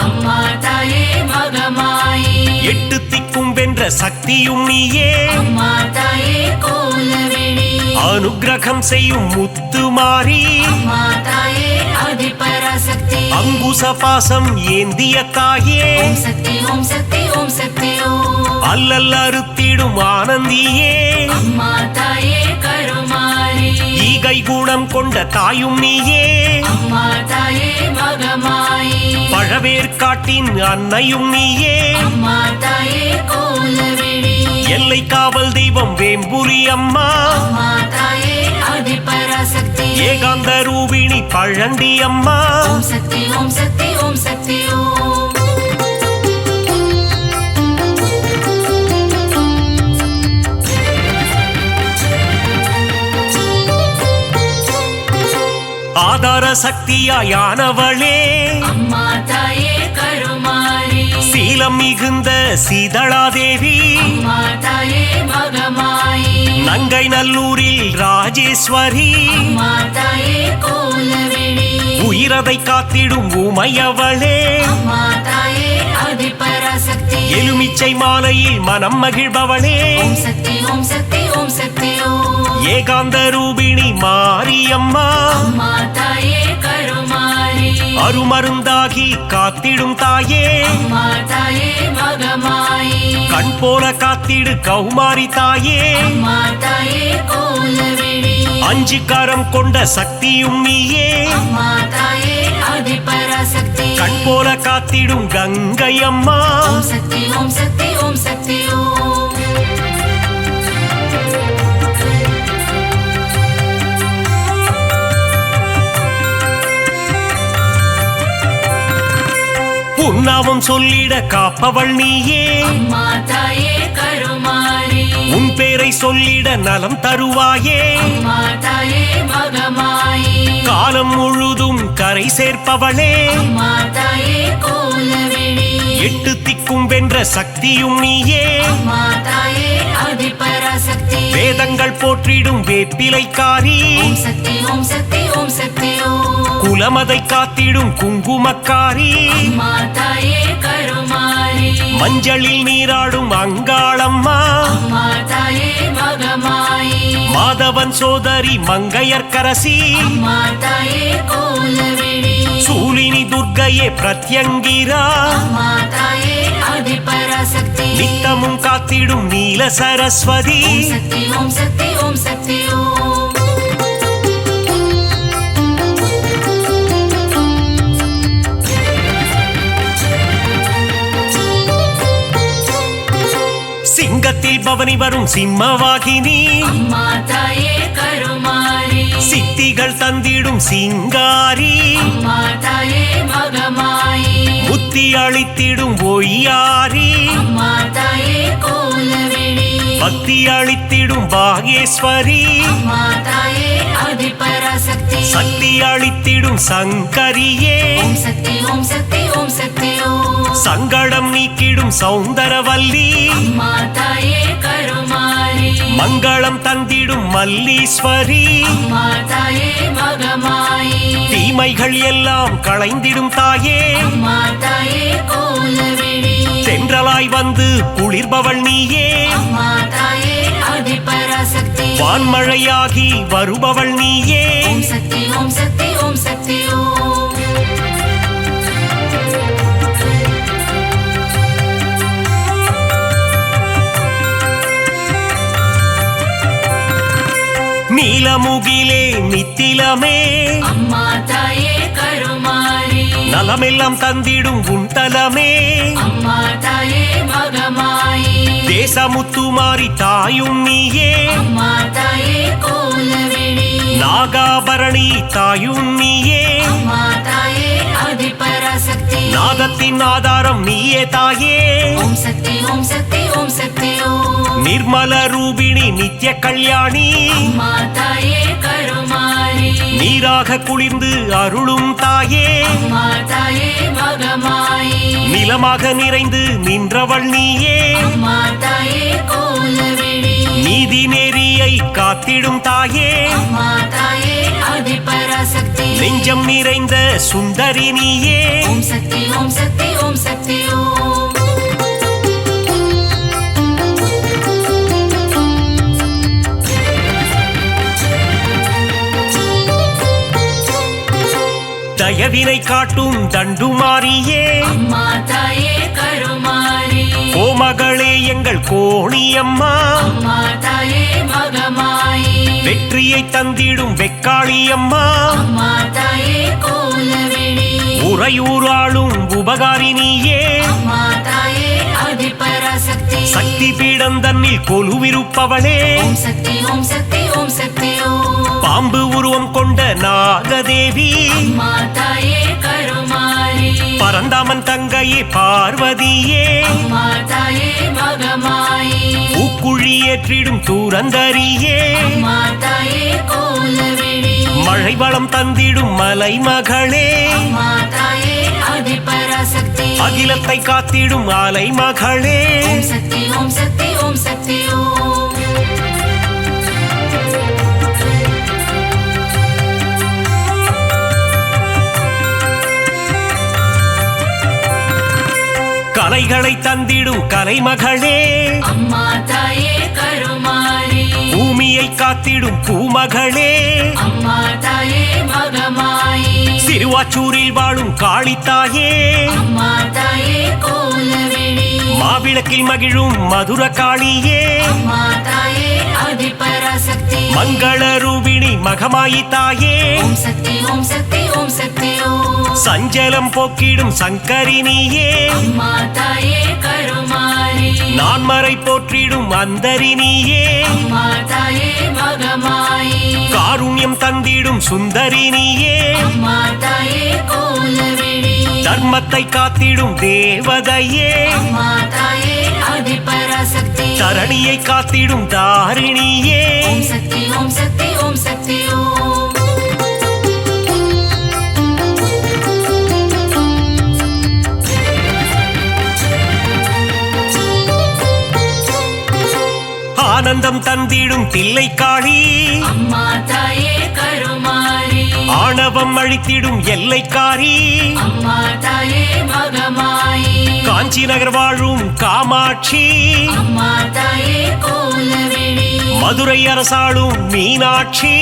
அம்மா தாயே மகமாயி எட்டு திக்கும் வென்ற சக்தியும் நீயே அம்மா தாயே கோலவிழி அனுக்கிரகம் செய்யும் முத்துமாரி அம்மா தாயே ஆதிபராசக்தி அங்குச பாசம் ஏந்திய தாயே ஓம் சக்தி ஓம் சக்தி ஓம் சக்தி ஓம் அல்லல் அறுத்திடும் ஆனந்தியே அம்மா தாயே கருமாரி ஈகை குணம் கொண்ட தாயும் நீயே அம்மா தாயே மகமாயி பழவேற்காட்டின் அன்னையும் நீயே அம்மா தாயே கோலவிழி எல்லை காவல் தெய்வம் வேம்புரி அம்மா அம்மா தாயே ஆதிபராசக்தி ஏகாந்த ரூபிணி பழண்டி அம்மா ஓம் சக்தி ஓம் சக்தி ஓம் சக்தி ஓம் ஆதார சக்தியாயானவளே அம்மா தாயே கருமாரி சீலம் மிகுந்த சீதளாதேவி அம்மா தாயே மகமாயி நங்கை நல்லூரில் ராஜேஸ்வரி அம்மா தாயே கோலவிழி உயிரதை காத்திடும் உமையவளே அம்மா தாயே ஆதிபராசக்தி எலுமிச்சை மாலையில் மனம் மகிழ்பவளே ஓம் சக்தி ஓம் சக்தி ஓம் சக்தி ஓம் ஏகாந்த ரூபிணி மாரியம்மா அம்மா தாயே கருமாரி அருமருந்தாகி காத்திடும் தாயே அம்மா தாயே மகமாயி கண் போல காத்திடு கௌமாரி தாயே அம்மா தாயே கோலவிழி அஞ்சு கரம் கொண்ட சக்தியும் நீயே அம்மா தாயே ஆதிபராசக்தி கண் போல காத்திடும் கங்கை அம்மா ஓம் சக்தி ஓம் சக்தி ஓம் சக்தி ஓம் உன்னாவும் சொல்லிட காப்பவள் நீயே அம்மா தாயே கருமாரி உன் பேரை சொல்லிட நலம் தருவாயே அம்மா தாயே மகமாயி காலம் முழுதும் கரை சேர்ப்பவளே அம்மா தாயே கோலவிழி எட்டு திக்கும் வென்ற சக்தியும் நீயே அம்மா தாயே ஆதிபராசக்தி வேதங்கள் போற்றிடும் வேப்பிலைக்காரி ஓம் சக்தி ஓம் சக்தி ஓம் சக்தி ஓம் குலமதை காத்திடும் குங்குமக்காரி அம்மா தாயே கருமாரி மஞ்சளில் நீராடும் அங்காளம்மா அம்மா தாயே மகமாயி மாதவன் சோதரி மங்கையர்க்கரசி அம்மா தாயே கோலவிழி சூலினி துர்க்கையே பிரத்யங்கிரா அம்மா தாயே ஆதிபராசக்தி நித்தமும் காத்திடும் நீல சரஸ்வதி ஓம் சக்தி ஓம் சக்தி ஓம் சக்தி ஓம் சிங்கத்தில் பவனி வரும் சிம்மவாகினி அம்மா தாயே கருமாரி சித்திகள் தந்திடும் சிங்காரி அம்மா தாயே மகமாயி புத்தி அளித்திடும் ஒய்யாரி அம்மா தாயே கோலவிழி பக்தி அளித்திடும் பாகேஸ்வரி அம்மா தாயே ஆதிபராசக்தி சக்தி அளித்திடும் சங்கரியே ஓம் சக்தி ஓம் சக்தி ஓம் சக்தி ஓம் சங்கடம் நீக்கிடும் சௌந்தரவல்லி அம்மா தாயே கருமாரி மங்களம் தந்திடும் மல்லீஸ்வரி அம்மா தாயே மகமாயி தீமைகள் எல்லாம் களைந்திடும் தாயே அம்மா தாயே கோலவிழி தென்றலாய் வந்து குளிர்பவள் நீயே அம்மா தாயே ஆதிபராசக்தி வான்மழையாகி வருபவள் நீயே ஓம் சக்தி ஓம் சக்தி ஓம் சக்தி ஓம் நீலமுகிலே நித்திலமே அம்மா தாயே கருமாரி நலமெல்லாம் தந்திடும் உன் தலமே அம்மா தாயே மகமாயி தேசமுத்துமாரி தாயும் நீயே அம்மா தாயே கோலவிழி நாகாபரணி தாயும் நீயே அம்மா தாயே ஆதிபராசக்தி நாதத்தின் ஆதாரம் நீயே தாயே ஓம் சக்தி ஓம் சக்தி ஓம் சக்தி ஓம் நிர்மல ரூபிணி நித்ய கல்யாணி அம்மா தாயே கருமாரி நீராக குளிர்ந்து அருளும் தாயே அம்மா தாயே மகமாயி நிலமாக நிறைந்து நின்றவள் நீயே அம்மா தாயே கோலவிழி நீதி நெறியை காத்திடும் தாயே அம்மா தாயே ஆதிபராசக்தி நெஞ்சம் நிறைந்த சுந்தரி நீயே ஓம் சக்தி ஓம் சக்தி ஓம் சக்தி ஓம் தயவினை காட்டும் தண்டுமாரியே அம்மா தாயே கருமாரி கோமகளே எங்கள் கோணியம்மா அம்மா தாயே மகமாயி வெற்றியை தந்திடும் வெக்காளியம்மா அம்மா தாயே கோலவிழி உறையூராளும் உபகாரினியே அம்மா தாயே ஆதிபராசக்தி சக்தி பீடம் தன்னில் கொலுவிருப்பவளே ஓம் சக்தி ஓம் சக்தி ஓம் சக்தி ஓம் பாம்பு உருவம் கொண்ட நாகதேவி அம்மா தாயே கருமாரி பரந்தாமன் தங்கையே பார்வதியே அம்மா தாயே மகமாயி பூக்குழி ஏற்றிடும் தூரந்தரியே அம்மா தாயே கோலவிழி மழை வளம் தந்திடும் மலை மகளே அம்மா தாயே ஆதிபராசக்தி அகிலத்தை காத்திடும் ஆலை மகளே ஓம் சக்தி ஓம் சக்தி ஓம் சக்தி ஓம் கலைகளை தந்திடும் கலைமகளே அம்மா தாயே கருமாரி பூமியை காத்திடும் பூமகளே அம்மா தாயே மகமாயி சிறுவாச்சூரில் வாழும் காளித்தாயே அம்மா தாயே கோலவேணி மாவிளக்கில் மகிழும் மதுர காளியே அம்மா தாயே ஆதிபராசக்தி மங்கள ரூபிணி மகமாயி தாயே ஓம் சக்தி ஓம் சக்தி ஓம் சக்தி ஓம் சஞ்சலம் போக்கிடும் சங்கரினியே அம்மா தாயே கருமாரி நான்மறை போற்றிடும் அந்தரினியே அம்மா தாயே மகமாயி காருண்யம் தந்திடும் சுந்தரினியே அம்மா தாயே கோலவேணி தர்மத்தை காத்திடும் தேவதையே அம்மா தாயே ஆதிபராசக்தி தரணியை காத்திடும் தாரிணியே ஓம் சக்தி ஓம் சக்தி ஓம் சக்தி ஓம் ஆனந்தம் தந்திடும் தில்லைக்காளி அம்மா தாயே கருமாரி ஆணவம் அழித்திடும் எல்லைக்காரி அம்மா தாயே மகமாயி காஞ்சி நகர் வாழும் காமாட்சி அம்மா தாயே கோலவேணி மதுரை அரசாளும் மீனாட்சி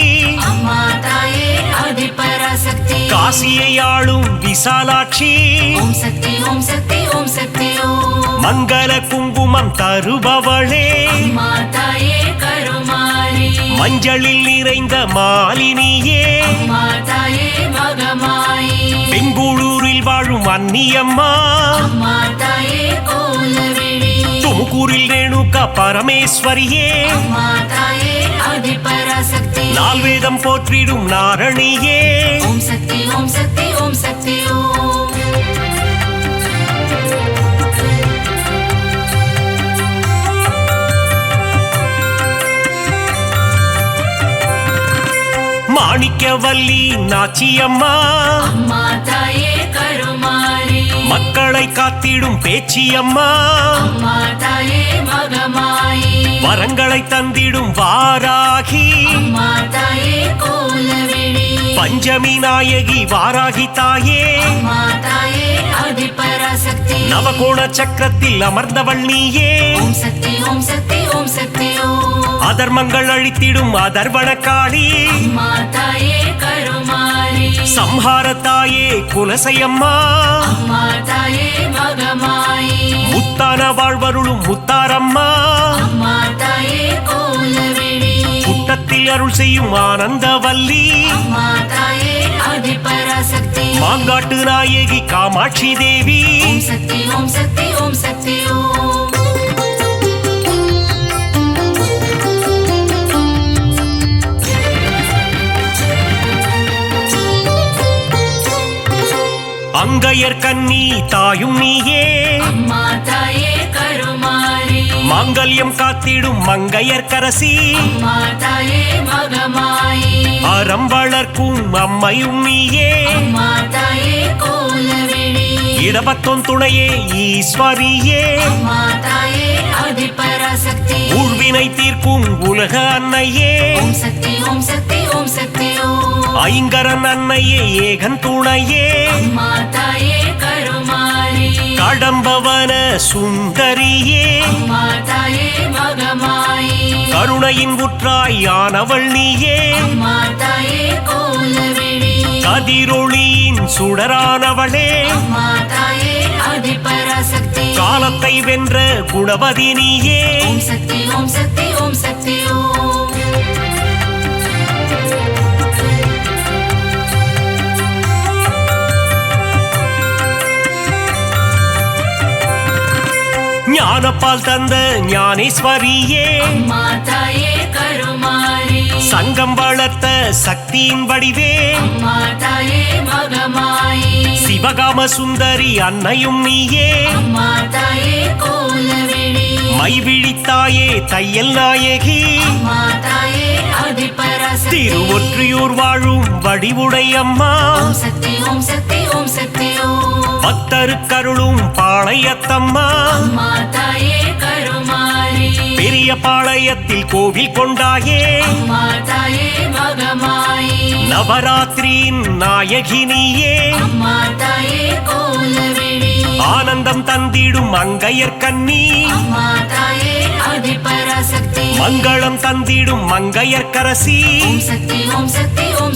அம்மா தாயே ஆதிபராசக்தி காசியை ஆளும் விசாலாட்சி ஓம் சக்தி ஓம் சக்தி ஓம் சக்தி ஓம் மங்கள குங்குமம் தருபவளே அம்மா தாயே கருமாரி மஞ்சளில் நிறைந்த மாலினியே அம்மா தாயே மகமாயி பெங்களூரில் வாழும் அன்னியம்மா அம்மா தாயே கோலவேணி துமுகூரில் ரேணுகா பரமேஸ்வரியே அம்மா தாயே ஆதிபராசக்தி நால்வேதம் போற்றிடும் நாரணியே ஓம் சக்தி ஓம் சக்தி ஓம் சக்தி ஓம் மாணிக்கவல்லி நாச்சியம்மா அம்மா தாயே கருமாரி மக்களை காத்திடும் பேச்சியம்மா அம்மா தாயே மகமாயி வரங்களை தந்திடும் வாராகி அம்மா தாயே கோலவேணி பஞ்சமி நாயகி வாராகி தாயே அம்மா தாயே ஆதிபராசக்தி நவகோண சக்கரத்தில் அமர்ந்தவள் நீயே ஓம் சக்தி ஓம் சக்தி ஓம் சக்தி ஓம் அதர்மங்கள் அழித்திடும் அதர்வன காளி அம்மா தாயே கருமாரி சம்ஹார தாயே குலசையம்மா அம்மா தாயே மகமாயி முத்தான வாழ்வருளும் முத்தாரம்மா அம்மா தாயே கோலவேணி புட்டத்தில் அருள் செய்யும் ஆனந்தவல்லி அம்மா தாயே ஆதிபராசக்தி மாங்காட்டு நாயகி காமாட்சி தேவி ஓம் சக்தி ஓம் சக்தி ஓம் சக்தி ஓம் அங்கையர் கன்னி தாயும் நீயே அம்மா தாயே கருமாரி மாங்கல்யம் காத்திடும் மங்கையர் கரசி அம்மா தாயே மகமாயி அறம் வளர்க்கும் அம்மையும் நீயே அம்மா தாயே கோலவேணி இடபத்தோன் துணையே ஈஸ்வரியே அம்மா தாயே ஆதிபராசக்தி ஊழ்வினை தீர்க்கும் உலக அன்னையே ஓம் சக்தி ஓம் சக்தி ஓம் சக்தி ஓம் ஐங்கரன் அன்னையே ஏகன் துணையே அம்மா தாயே கருமாரி கடம்பவன சுந்தரியே அம்மா தாயே மகமாயி கருணையின் உற்றாயானவள் நீயே அம்மா தாயே கோலவேணி கதிரொளியின் சுடரானவளே அம்மா தாயே ஆதிபராசக்தி காலத்தை வென்ற குணவதி நீயே ஓம் சக்தி ஓம் சக்தி ஓம் சக்தி ஓம் ஞானப்பால் தந்த ஞானேஸ்வரியே அம்மா தாயே கருமாரி சங்கம் வளர்த்த சக்தியின் வடிவே அம்மா தாயே மகமாயி சிவகாம சுந்தரி அன்னையும் நீயே அம்மா தாயே கோலவேணி மைவிழித்தாயே தையல் நாயகி அம்மா தாயே ஆதிபராசக்தி திருவொற்றியூர் வாழும் வடிவுடை அம்மா ஓம் சக்தி ஓம் சக்தி ஓம் சக்தி ஓம் பக்தருக்கருளும் பாளையத்தம்மா அம்மா தாயே கருமாரி பெரிய பாளையத்தில் கோவில் கொண்டாயே அம்மா தாயே மகமாயி நவராத்திரியின் நாயகினியே அம்மா தாயே கோலவிழி ஆனந்தம் தந்திடும் மங்கையர் கன்னி அம்மா தாயே ஆதிபராசக்தி மங்களம் தந்திடும் மங்கையர் கரசி ஓம் சக்தி ஓம் சக்தி ஓம்